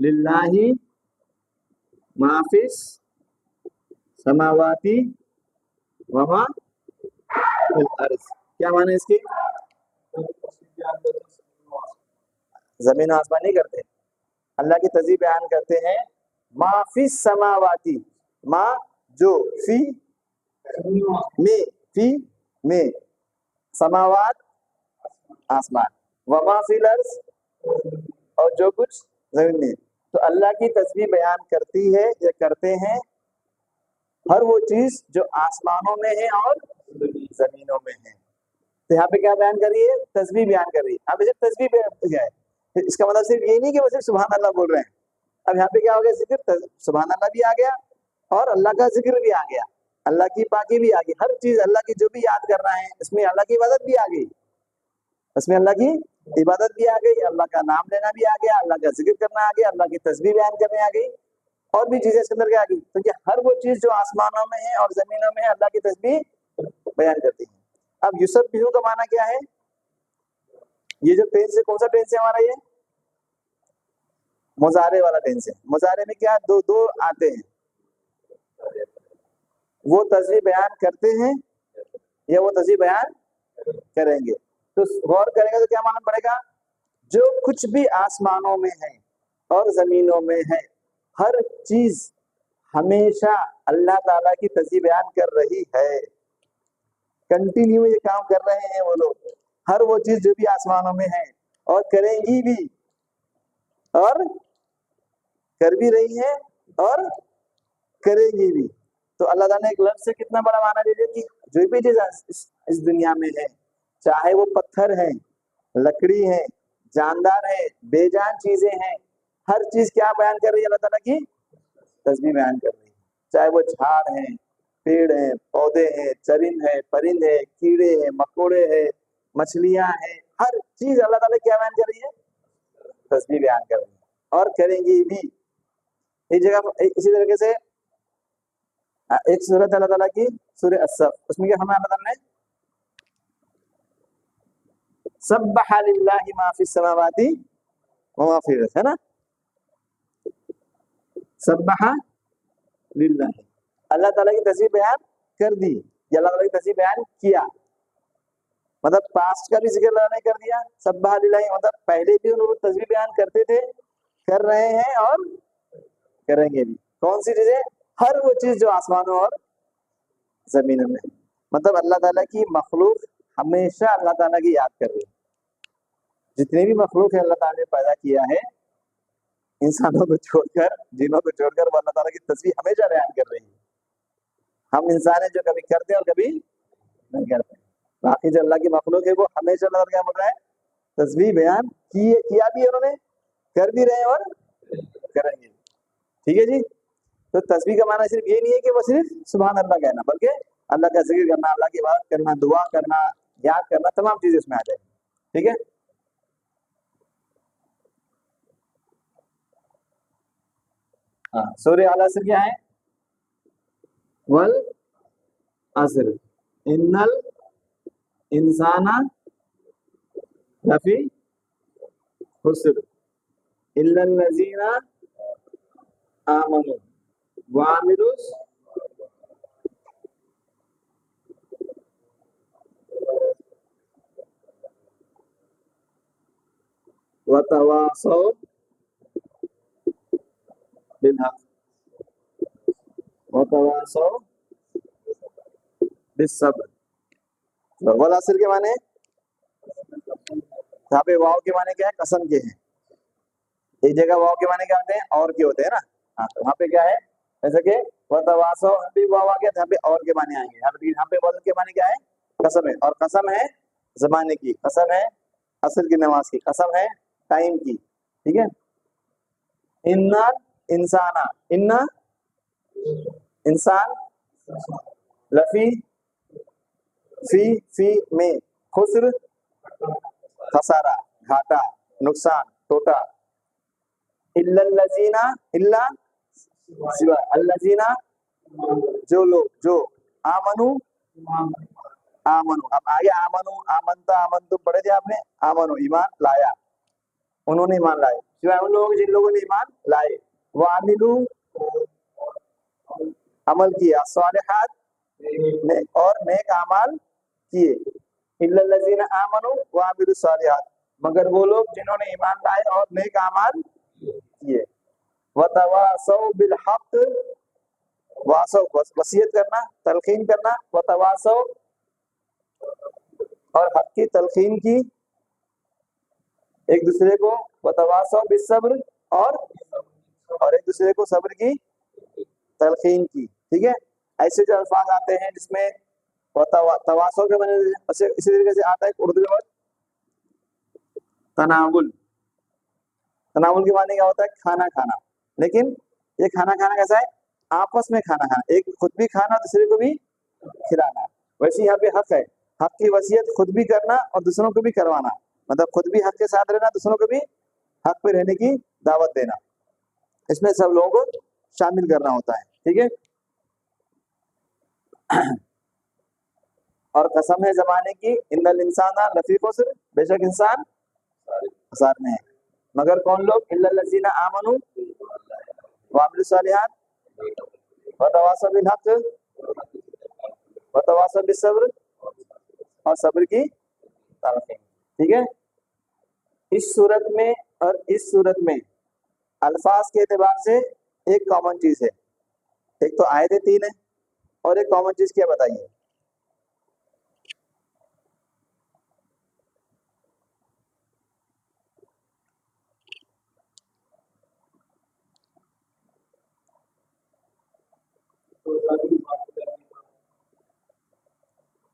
Speaker 1: للہ ما فی السماوات وما فی الارض. کیا معنی ہے اس کی؟ زمین آسمان نہیں کرتے، اللہ کی تسبیح بیان کرتے ہیں. ما فی السماواتی، ما جو، فی میں، فی میں، سماوات آسمان، وما فی الارض اور جو کچھ زمین میں. تو اللہ کی تسبیح بیان کرتی ہے یا کرتے ہیں ہر وہ چیز جو آسمانوں میں ہے اور زمینوں میں ہے. تو یہاں پہ کیا بیان کر رہی ہے؟ تسبیح بیان کر رہی ہے. اب اسے تسبیح کیا ہے؟ اس کا مطلب صرف یہ نہیں کہ وہ صرف سبحان اللہ بول رہے ہیں. اب یہاں پہ کیا ہو گیا؟ ذکر، سبحان اللہ بھی آ گیا اور اللہ کا ذکر بھی آ گیا، اللہ کی پاکی بھی آ گئی. ہر چیز اللہ کی جو بھی یاد کر رہا ہے اس میں اللہ کی عبادت بھی آ گئی، اس میں اللہ کی عبادت بھی آ گئی، اللہ کا نام لینا بھی آ گیا، اللہ کا ذکر کرنا آ گیا، اللہ کی تسبیح بیان کرنے آ گئی، اور بھی چیزیں اس کے اندر کیا آ گئی. تو یہ ہر وہ چیز جو آسمانوں میں ہے اور زمینوں میں ہے اللہ کی تسبیح بیان کرتی ہے. اب یسبح کا معنی کیا ہے؟ یہ جو ٹینس ہے کون سا ٹینس ہے ہمارا؟ یہ مضارع والا ٹینس ہے. مضارع میں کیا دو دو آتے ہیں، وہ تسبیح بیان کرتے ہیں یا وہ تسبیح بیان کریں گے. تو غور کریں گے تو کیا معنی پڑے گا؟ جو کچھ بھی آسمانوں میں ہے اور زمینوں میں ہے، ہر چیز ہمیشہ اللہ تعالیٰ کی تسبیح بیان کر رہی ہے. کنٹینیو یہ کام کر رہے ہیں وہ لوگ. ہر وہ چیز جو بھی آسمانوں میں ہے اور کریں گی بھی، اور کر بھی رہی ہے اور کریں گی بھی. تو اللہ تعالیٰ نے ایک لفظ سے کتنا بڑا معنی دے دیا کہ جو بھی چیز اس دنیا میں ہے، چاہے وہ پتھر ہے، لکڑی ہے، جاندار ہے، بے جان چیزیں ہیں، ہر چیز کیا بیان کر رہی ہے؟ اللہ تعالیٰ کی تسبیح بیان کر رہی ہے. چاہے وہ جھاڑ ہیں، پیڑ ہیں، پودے ہیں، چرند ہے، پرند ہے، کیڑے ہیں، مکوڑے ہیں، مچھلیاں ہیں، ہر چیز اللہ تعالیٰ کیا بیان کر رہی ہے؟ تسبیح بیان کر رہی ہے اور کریں گی بھی. ایک جگہ اسی طریقے سے ایک سورت اللہ تعالیٰ کی سورہ الصف، اس میں کیا ہمیں اللہ تعالیٰ نے سبح للہ ما فی السماوات وما فی الارض، ہے نا. سبح للہ، اللہ تعالیٰ کی تسبیح بیان کر دی یا اللہ تعالیٰ کی تسبیح بیان کیا. مطلب پاسٹ کا بھی ذکر اللہ نے کر دیا، سبح للہ مطلب پہلے بھی انہوں نے تسبیح بیان کرتے تھے، کر رہے ہیں اور کریں گے بھی. کون سی چیزیں؟ ہر وہ چیز جو آسمانوں اور زمین میں. مطلب اللہ تعالیٰ کی مخلوق ہمیشہ اللہ تعالیٰ کی یاد کر رہی ہے. جتنی بھی مخلوق ہے اللہ تعالیٰ نے پیدا کیا ہے انسانوں کو چھوڑ کر, جنوں کو چھوڑ کر, وہ اللہ تعالیٰ کی تصویر ہمیشہ بیان کر رہی ہے. ہم انسان ہیں جو کبھی کرتے ہیں اور کبھی نہیں کرتے. باقی جو اللہ کی مخلوق ہے وہ ہمیشہ اللہ کیا بول رہا ہے, تصویر بیان کیا بھی ہے انہوں نے, کر بھی رہے ہیں اور کریں گے. ٹھیک ہے جی. تو تصویر کا معنی صرف یہ نہیں ہے کہ وہ صرف سبحان اللہ کہنا, بلکہ اللہ کا ذکر کرنا, اللہ کی عبادت کرنا, دعا کرنا, یاد کرنا, تمام چیزیں اس میں آ جائیں. ٹھیک ہے. ہاں, سورہ العصر کیا ہے؟ والعصر ان الانسان لفی خسر الا الذین آمنوا وعملوا وتواصوا بالحق وتواصوا بالصبر. والعصر کے معنی یہاں پہ واو کے معنی کیا ہے؟ قسم کے ہیں. ایک جگہ واو کے معنی کیا ہوتے ہیں؟ اور کے ہوتے ہیں نا. ہاں, تو وہاں پہ کیا ہے؟ جیسے کہ وتواصوا بھی واو آ گیا, یہاں پہ اور کے معنی آئیں گے. یہاں پہ وزن کے معنی کیا ہے؟ قسم ہے. اور قسم ہے زمانے کی, قسم ہے عصر کی نماز کی, قسم ہے ٹائم کی. ٹھیک ہے. ان انسانا, ان انسان, لفی فی میں, خسر خسارہ, گھاٹا, نقصان, ٹوٹا, الا الذین, الا سوا, الذین جو لوگ, جو آمنو, اب آگے آمنو, آمنتا, آمنتم پڑھے تھے آپ نے. آمنو ایمان لایا, انہوں نے ایمان لائے, سوائے ان لوگوں جن لوگوں نے ایمان لائے. وہ عاملو عمل کیا, صالحات اور نیک اعمال کیے. الا الذین آمنوا وعملوا الصالحات, مگر وہ لوگ جنہوں نے ایمان لائے اور نیک اعمال کیے. وتواصوا بالحق, واصو وصیت کرنا, تلقین کرنا, وتواصوا اور حق کی تلقین کی ایک دوسرے کو, وتواصوا بالصبر اور ایک دوسرے کو صبر کی تلقین کی. ٹھیک ہے. ایسے جو الفاظ آتے ہیں جس میں تواصل کے معنی, اسی طریقے سے آتا ہے اردو میں تناول. تناول کے معنی کیا ہوتا ہے؟ کھانا کھانا. لیکن یہ کھانا کھانا کیسا ہے؟ آپس میں کھانا کھانا, ایک خود بھی کھانا دوسرے کو بھی کھلانا. ویسے یہاں پہ حق ہے, حق کی وصیت خود بھی کرنا اور دوسروں کو بھی کروانا. مطلب خود بھی حق کے ساتھ رہنا, دوسروں کو بھی حق پہ رہنے کی دعوت دینا. اس میں سب لوگوں کو شامل کرنا ہوتا ہے. ٹھیک ہے. اور قسم ہے زمانے کی, ان الانسان لفی خسر, بے شک انسان خسار میں ہے. مگر کون لوگ؟ الا الذین آمنوا وعملوا الصالحات وتواصوا بالحق وتواصوا بالصبر, اور صبر کی تلقین. ٹھیک ہے. اس صورت میں اور اس صورت میں الفاظ کے اعتبار سے ایک کامن چیز ہے. ایک تو آیتیں 3 ہیں, اور ایک کامن چیز کیا بتائیے؟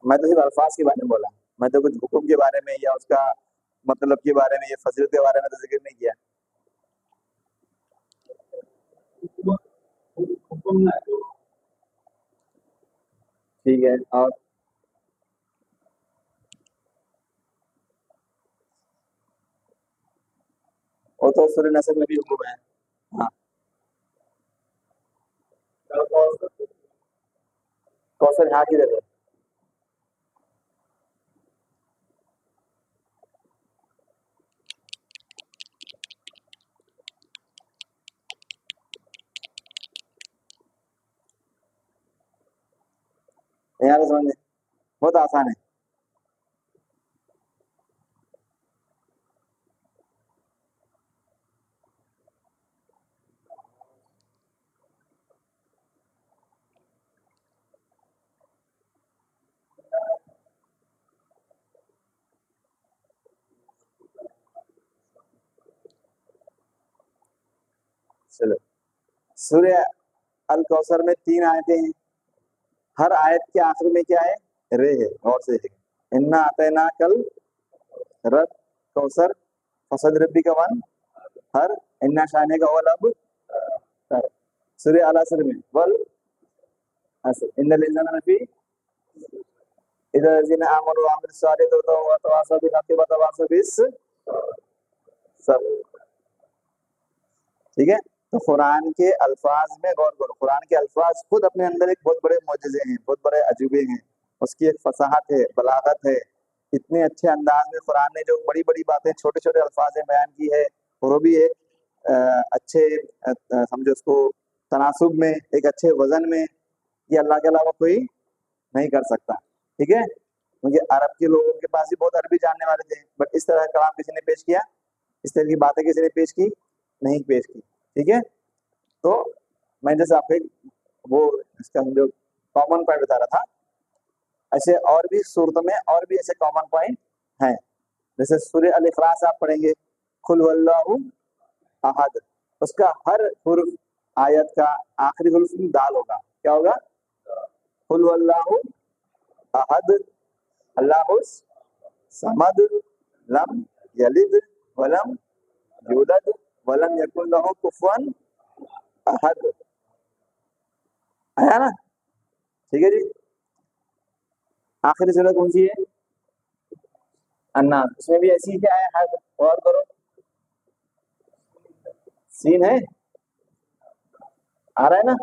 Speaker 1: میں تو صرف الفاظ کے بارے میں بولا, میں تو کچھ حکم کے بارے میں یا اس کا مطلب کے بارے میں یا فضیلت کے بارے میں تو ذکر نہیں کیا. ٹھیک ہے. اور وہ تو سورہ نصر میں بھی حکم ہے. ہاں, کوثر یہاں کی جگہ یہاں پہ سمجھیں, بہت آسان ہے. چلو سورہ الکوثر میں 3 آیتیں ہیں، ہر آیت کے آخر میں کیا ہے؟ رے ہے، غور سے دیکھیں، انا اعطینا کل رب کوثر فصل ربی کا ون ہر انا شانے کا اول اب سورہ العصر میں ول عصر ان الانسان لفی اذا الذين امنوا وعملوا الصالحات وتواصوا بالحق وتواصوا بالصبر. ٹھیک ہے، تو قرآن کے الفاظ میں غور کرو، قرآن کے الفاظ خود اپنے اندر ایک بہت بڑے معجزے ہیں، بہت بڑے عجوبے ہیں، اس کی ایک فصاحت ہے، بلاغت ہے، اتنے اچھے انداز میں قرآن نے جو بڑی بڑی باتیں چھوٹے چھوٹے الفاظ میں بیان کی ہے، اور وہ بھی ایک اچھے سمجھو اس کو تناسب میں، ایک اچھے وزن میں، یہ اللہ کے علاوہ کوئی نہیں کر سکتا. ٹھیک ہے، کیونکہ عرب کے لوگوں کے پاس بھی بہت عربی جاننے والے تھے، بٹ اس طرح کا کلام کسی نے پیش کیا، اس طرح کی باتیں کسی نے پیش کی نہیں پیش کی. ٹھیک ہے، تو میں جیسے آپ کو وہ اس کا جو کامن پوائنٹ بتا رہا تھا، ایسے اور بھی صورتوں میں اور بھی ایسے کامن پوائنٹ ہیں. جیسے سورہ الاخلاص آپ پڑھیں گے، قل هو اللہ احد، اس کا ہر حرف آیت کا آخری حرف دال ہوگا. کیا ہوگا؟ قل هو اللہ احد اللہ الصمد لم یلد ولم یولد ولم یکن لہ کفوا احد. آیا نا؟ ٹھیک ہے جی. آخری صورت کون سی ہے؟ الناس. اس میں بھی ایسی کیا ہے؟ حد. غور کرو، سین ہے، آ رہا ہے نا؟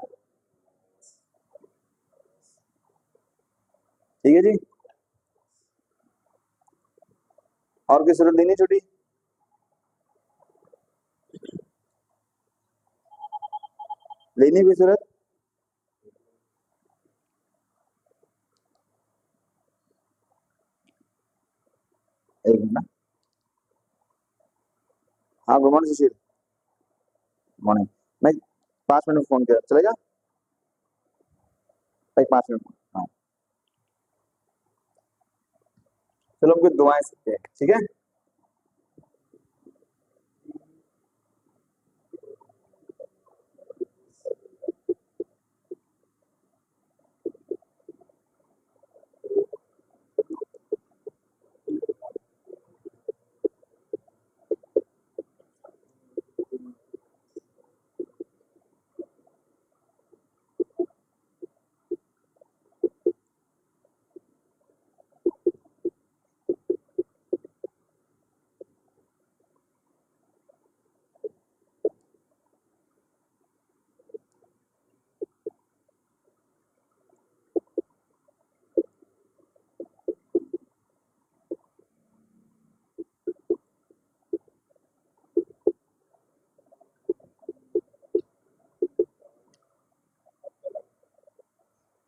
Speaker 1: ٹھیک ہے جی. اور کوئی صورت لینی چھوٹی؟ لینی کوئی صورت؟ ایک منٹ. ہاں گڈ مارننگ سشیل. مارننگ. میں 5 منٹ فون کیا چلے گا؟ 5 منٹ. ہاں چلو ہم کچھ دعائیں سکتے ہیں. ٹھیک ہے،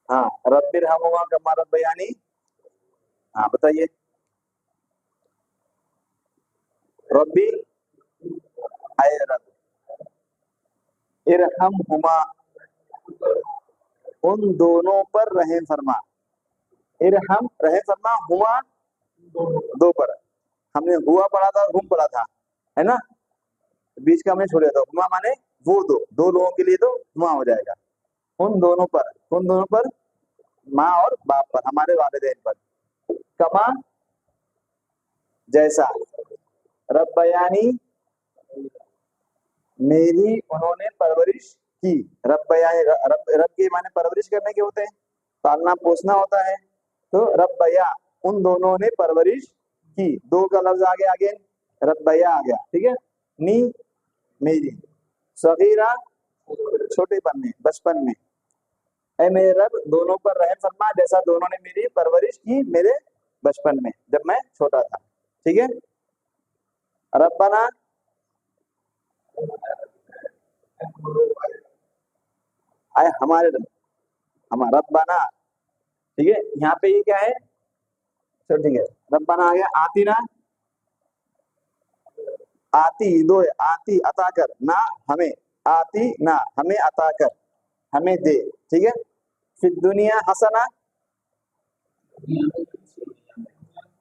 Speaker 1: ہاں رب ارحمہما کما ربیانی. ہاں بتائیے. ربی اے رب ارحمہما، ان دونوں پر رحم فرما. ارحم رحم فرما، ہما دو پر. ہم نے ہوا پڑھا تھا اور ہم پڑھا تھا، ہے نا؟ بیچ کا ہم نے چھوڑا تھا. ہما مانے وہ دو لوگوں کے لیے تو ہما ہو جائے گا. ان دونوں پر، ان دونوں پر، ماں اور باپ پر، ہمارے والدین پر. کما جیسا، ربیانی میری انہوں نے پرورش کی. ربیانی رب کے معنی پرورش کرنے کے ہوتے ہیں، پالنا پوسنا ہوتا ہے. تو ربیا ان دونوں نے پرورش کی. دو کا لفظ آگے آگے ربیا آ گیا. ٹھیک ہے، نی میری، صغیرہ چھوٹے پن میں، بچپن میں. اے میرے رب دونوں پر رحم فرما جیسا دونوں نے میری پرورش کی میرے بچپن میں، جب میں چھوٹا تھا. ٹھیک ہے. ربنا اے ہمارے رب، ہمارا ربنا. ٹھیک ہے، یہاں پہ یہ کیا ہے؟ ٹھیک ہے، ربنا آ گیا. آتی نا، آتی دو ہے، آتی عطا کر، نہ ہمیں، آتی نہ ہمیں عطا کر، ہمیں دے. ٹھیک ہے. پھر دنیا حسنا،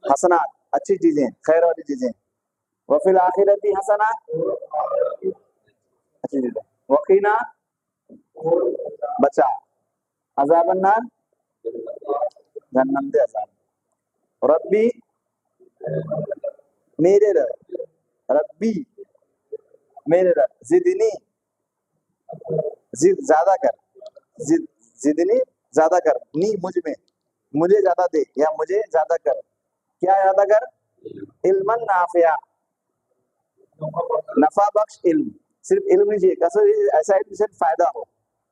Speaker 1: حسنات اچھی چیزیں، خیر والی چیزیں. وفی الآخرتی حسنا، اچھی چیزیں. وقینا بچا، عذاب النار جہنم دے عذاب، ربی میرے رب، ربی میرے رب، زدنی زد زیادہ کر، زدنی زیادہ کر، نی مجھ میں، مجھے زیادہ دے یا مجھے زیادہ کر، کیا زیادہ کر، علم نافع، نفع بخش علم، صرف علم نہیں چاہیے، ایسا علم سے فائدہ ہو،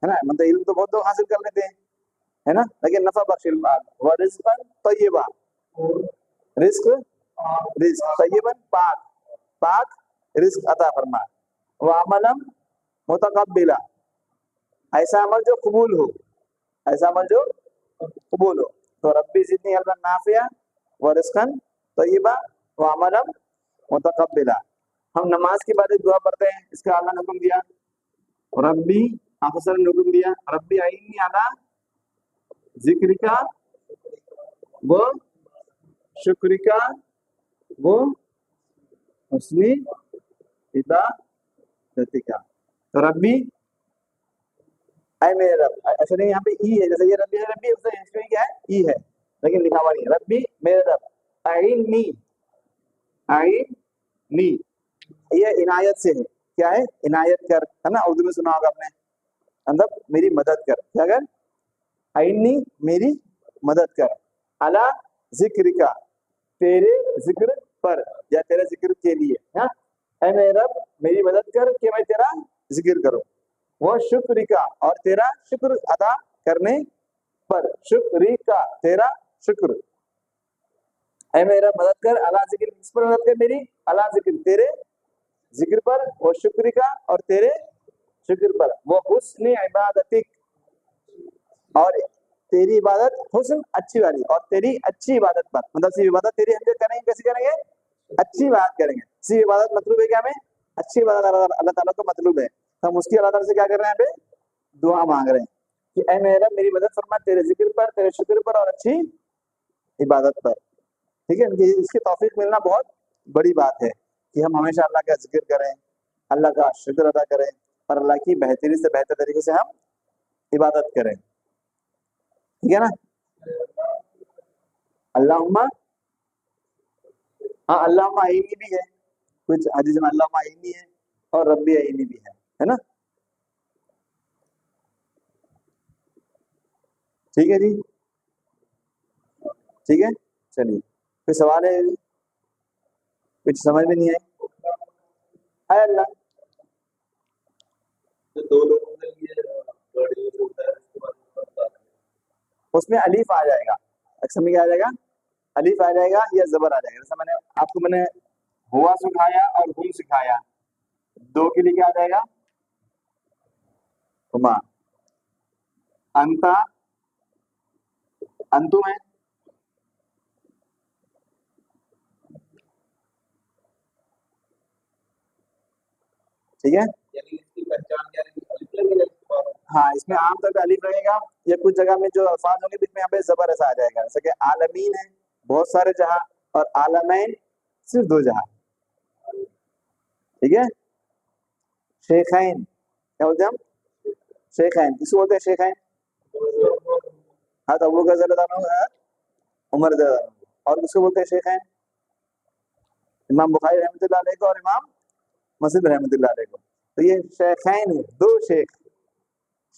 Speaker 1: ہے نا، مطلب علم تو بہت لوگ حاصل کر لیتے ہیں، ہے نا، لیکن نفع بخش علم، وہ رزق طیبہ، رزق رزق طیبا پاک، پاک رزق عطا فرما، وہ عملم متقبلہ، ایسا عمل جو قبول ہو، ایسا عمل جو قبول ہو، تو ربی زدنی علما نافعا ورزقا طیبا وعملا متقبلا۔ ہم نماز کے بعد ایک دعا پڑھتے ہیں، اس کا اللہ نے حکم دیا، ربی افسر نے حکم دیا، ربی اعنی علی ذکرکا و شکرکا و حسن عبادتکا، تو ربی اے میرے رب، ایسا نہیں یہاں پہ ای ہے، جیسے یہ ربی ہے، ربی اس میں کیا ہے، ای ہے لیکن لکھا ہوا نہیں ہے، ربی میرے رب اعنی، اعنی یہ عنایت سے ہے، کیا ہے، عنایت کر، ہے نا، اردو میں سنا ہوگا آپ نے، مطلب میری مدد کر، کیا کر، اعنی میری مدد کر، علی ذکر کا تیرے ذکر پر یا تیرے ذکر کے لیے، ہاں، اے میرے رب میری مدد کر کہ میں تیرا ذکر کروں، وہ شکر کا اور تیرا شکر ادا کرنے پر، شکری کا تیرا شکر، اے میرا مدد کر اللہ ذکر، کس پر مدد کر میری، اللہ ذکر تیرے ذکر پر، وہ شکر کا اور تیرے شکر پر، وہ حسن عبادتک اور تیری عبادت، حسن اچھی والی، اور تیری اچھی عبادت پر، مطلب صرف عبادت تیری ہم جو کریں گے کیسے کریں گے، اچھی بات کریں گے، صرف عبادت مطلوب ہے کیا ہمیں، اچھی عبادت اللہ تعالیٰ کو مطلوب ہے، ہم اس کی اللہ تعالیٰ سے کیا کر رہے ہیں، پہ دعا مانگ رہے ہیں کہ اے میرا میری مدد فرما تیرے ذکر پر، تیرے شکر پر اور اچھی عبادت پر، ٹھیک ہے، اس کی توفیق ملنا بہت بڑی بات ہے کہ ہم ہمیشہ اللہ کا ذکر کریں، اللہ کا شکر ادا کریں اور اللہ کی بہترین سے بہتر طریقے سے ہم عبادت کریں، ٹھیک ہے نا، اللہم، ہاں اللہم اعنی بھی ہے، کچھ حدیث میں اللہم اعنی ہے اور ربی اعنی بھی ہے نا، ٹھیک ہے جی، ٹھیک ہے، چلیے کوئی سوال ہے، کچھ سمجھ میں نہیں آئے، اے اللہ، اس میں الف آ جائے گا، اکثر میں کیا آ جائے گا، الف آ جائے گا یا زبر آ جائے گا، جیسا میں نے آپ کو میں نے ہوا سکھایا اور ہم سکھایا، دو کے لیے کیا آ جائے گا، ہما، انتا انتم ہے، ٹھیک ہے، ہاں اس میں عام طور پہ الف رہے گا، یا کچھ جگہ میں جو الفاظ ہوں گے بیچ میں یہاں پہ زبر ایسا آ جائے گا، جیسے کہ عالمین ہے بہت سارے جہاں، اور عالمین صرف دو جہاں، ٹھیک ہے، شیخین کیا بولتے ہیں ہم، شیخین کس کو بولتے ہیں شیخین، ہاں تو ابو بکر رضی اللہ عنہ ہے، عمر رضی اللہ عنہ، اور کس کو بولتے ہیں شیخین، امام بخاری رحمۃ اللہ علیہ کو اور امام مسلم رحمۃ اللہ علیہ کو، تو یہ شیخین ہے، دو شیخ،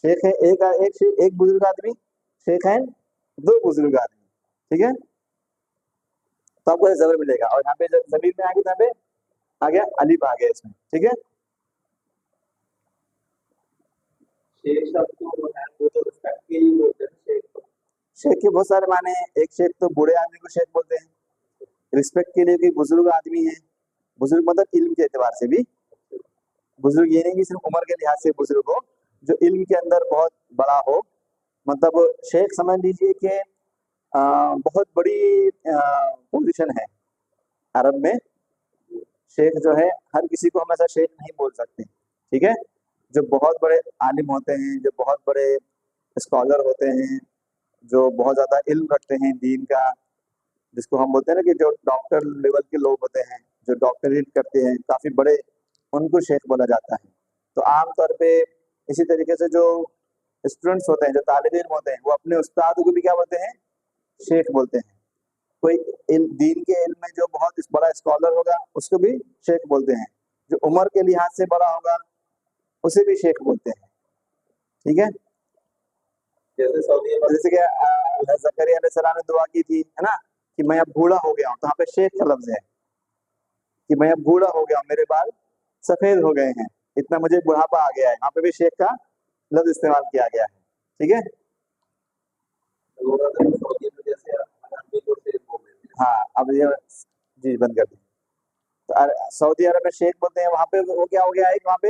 Speaker 1: شیخ ہے ایک بزرگ آدمی، شیخین دو بزرگ آدمی، ٹھیک ہے، تو آپ کو زبر ملے گا، اور یہاں پہ جب زمین میں آگے، یہاں پہ آ گیا الف آ گیا اس میں، ٹھیک ہے، شیخ کے بہت سارے معنی ہیں، ایک شیخ تو بوڑھے آدمی کو شیخ بولتے ہیں، رسپیکٹ کے لیے کوئی بزرگ آدمی ہے، بزرگ مطلب علم کے اعتبار سے بھی بزرگ، یہ نہیں کہ صرف عمر کے لحاظ سے بزرگ ہو، جو علم کے اندر بہت بڑا ہو، مطلب شیخ سمجھ لیجیے کہ بہت بڑی پوزیشن ہے عرب میں، شیخ جو ہے ہر کسی کو ہم ایسا شیخ نہیں بول سکتے، ٹھیک ہے، جو بہت بڑے عالم ہوتے ہیں، جو بہت بڑے اسکالر ہوتے ہیں، جو بہت زیادہ علم رکھتے ہیں دین کا، جس کو ہم بولتے ہیں نا کہ جو ڈاکٹر لیول کے لوگ ہوتے ہیں، جو ڈاکٹریٹ کرتے ہیں کافی بڑے، ان کو شیخ بولا جاتا ہے، تو عام طور پہ اسی طریقے سے جو اسٹوڈنٹس ہوتے ہیں، جو طالب علم ہوتے ہیں، وہ اپنے استاد کو بھی کیا بولتے ہیں؟ شیخ بولتے ہیں. کوئی دین کے علم میں جو بہت بڑا اسکالر ہوگا اس کو بھی شیخ بولتے ہیں. جو عمر کے لحاظ سے بڑا ہوگا اسے بھی شیخ بولتے ہیں. ٹھیک ہے، جیسے کہ زکریا علیہ السلام نے دعا کی تھی، ہے نا، کہ میں اب بوڑھا ہو گیا ہوں، تو یہاں پہ شیخ کا لفظ ہے کہ میں اب بوڑھا ہو گیا ہوں، میرے بال سفید ہو گئے ہیں، اتنا مجھے بڑھاپا آ گیا ہے. یہاں پہ بھی شیخ کا لفظ استعمال کیا گیا ہے. ٹھیک ہے، ہاں اب یہ جی بند کر دیں. سعودی عرب میں شیخ بولتے ہیں، وہاں پہ وہ کیا ہو گیا ہے، وہاں پہ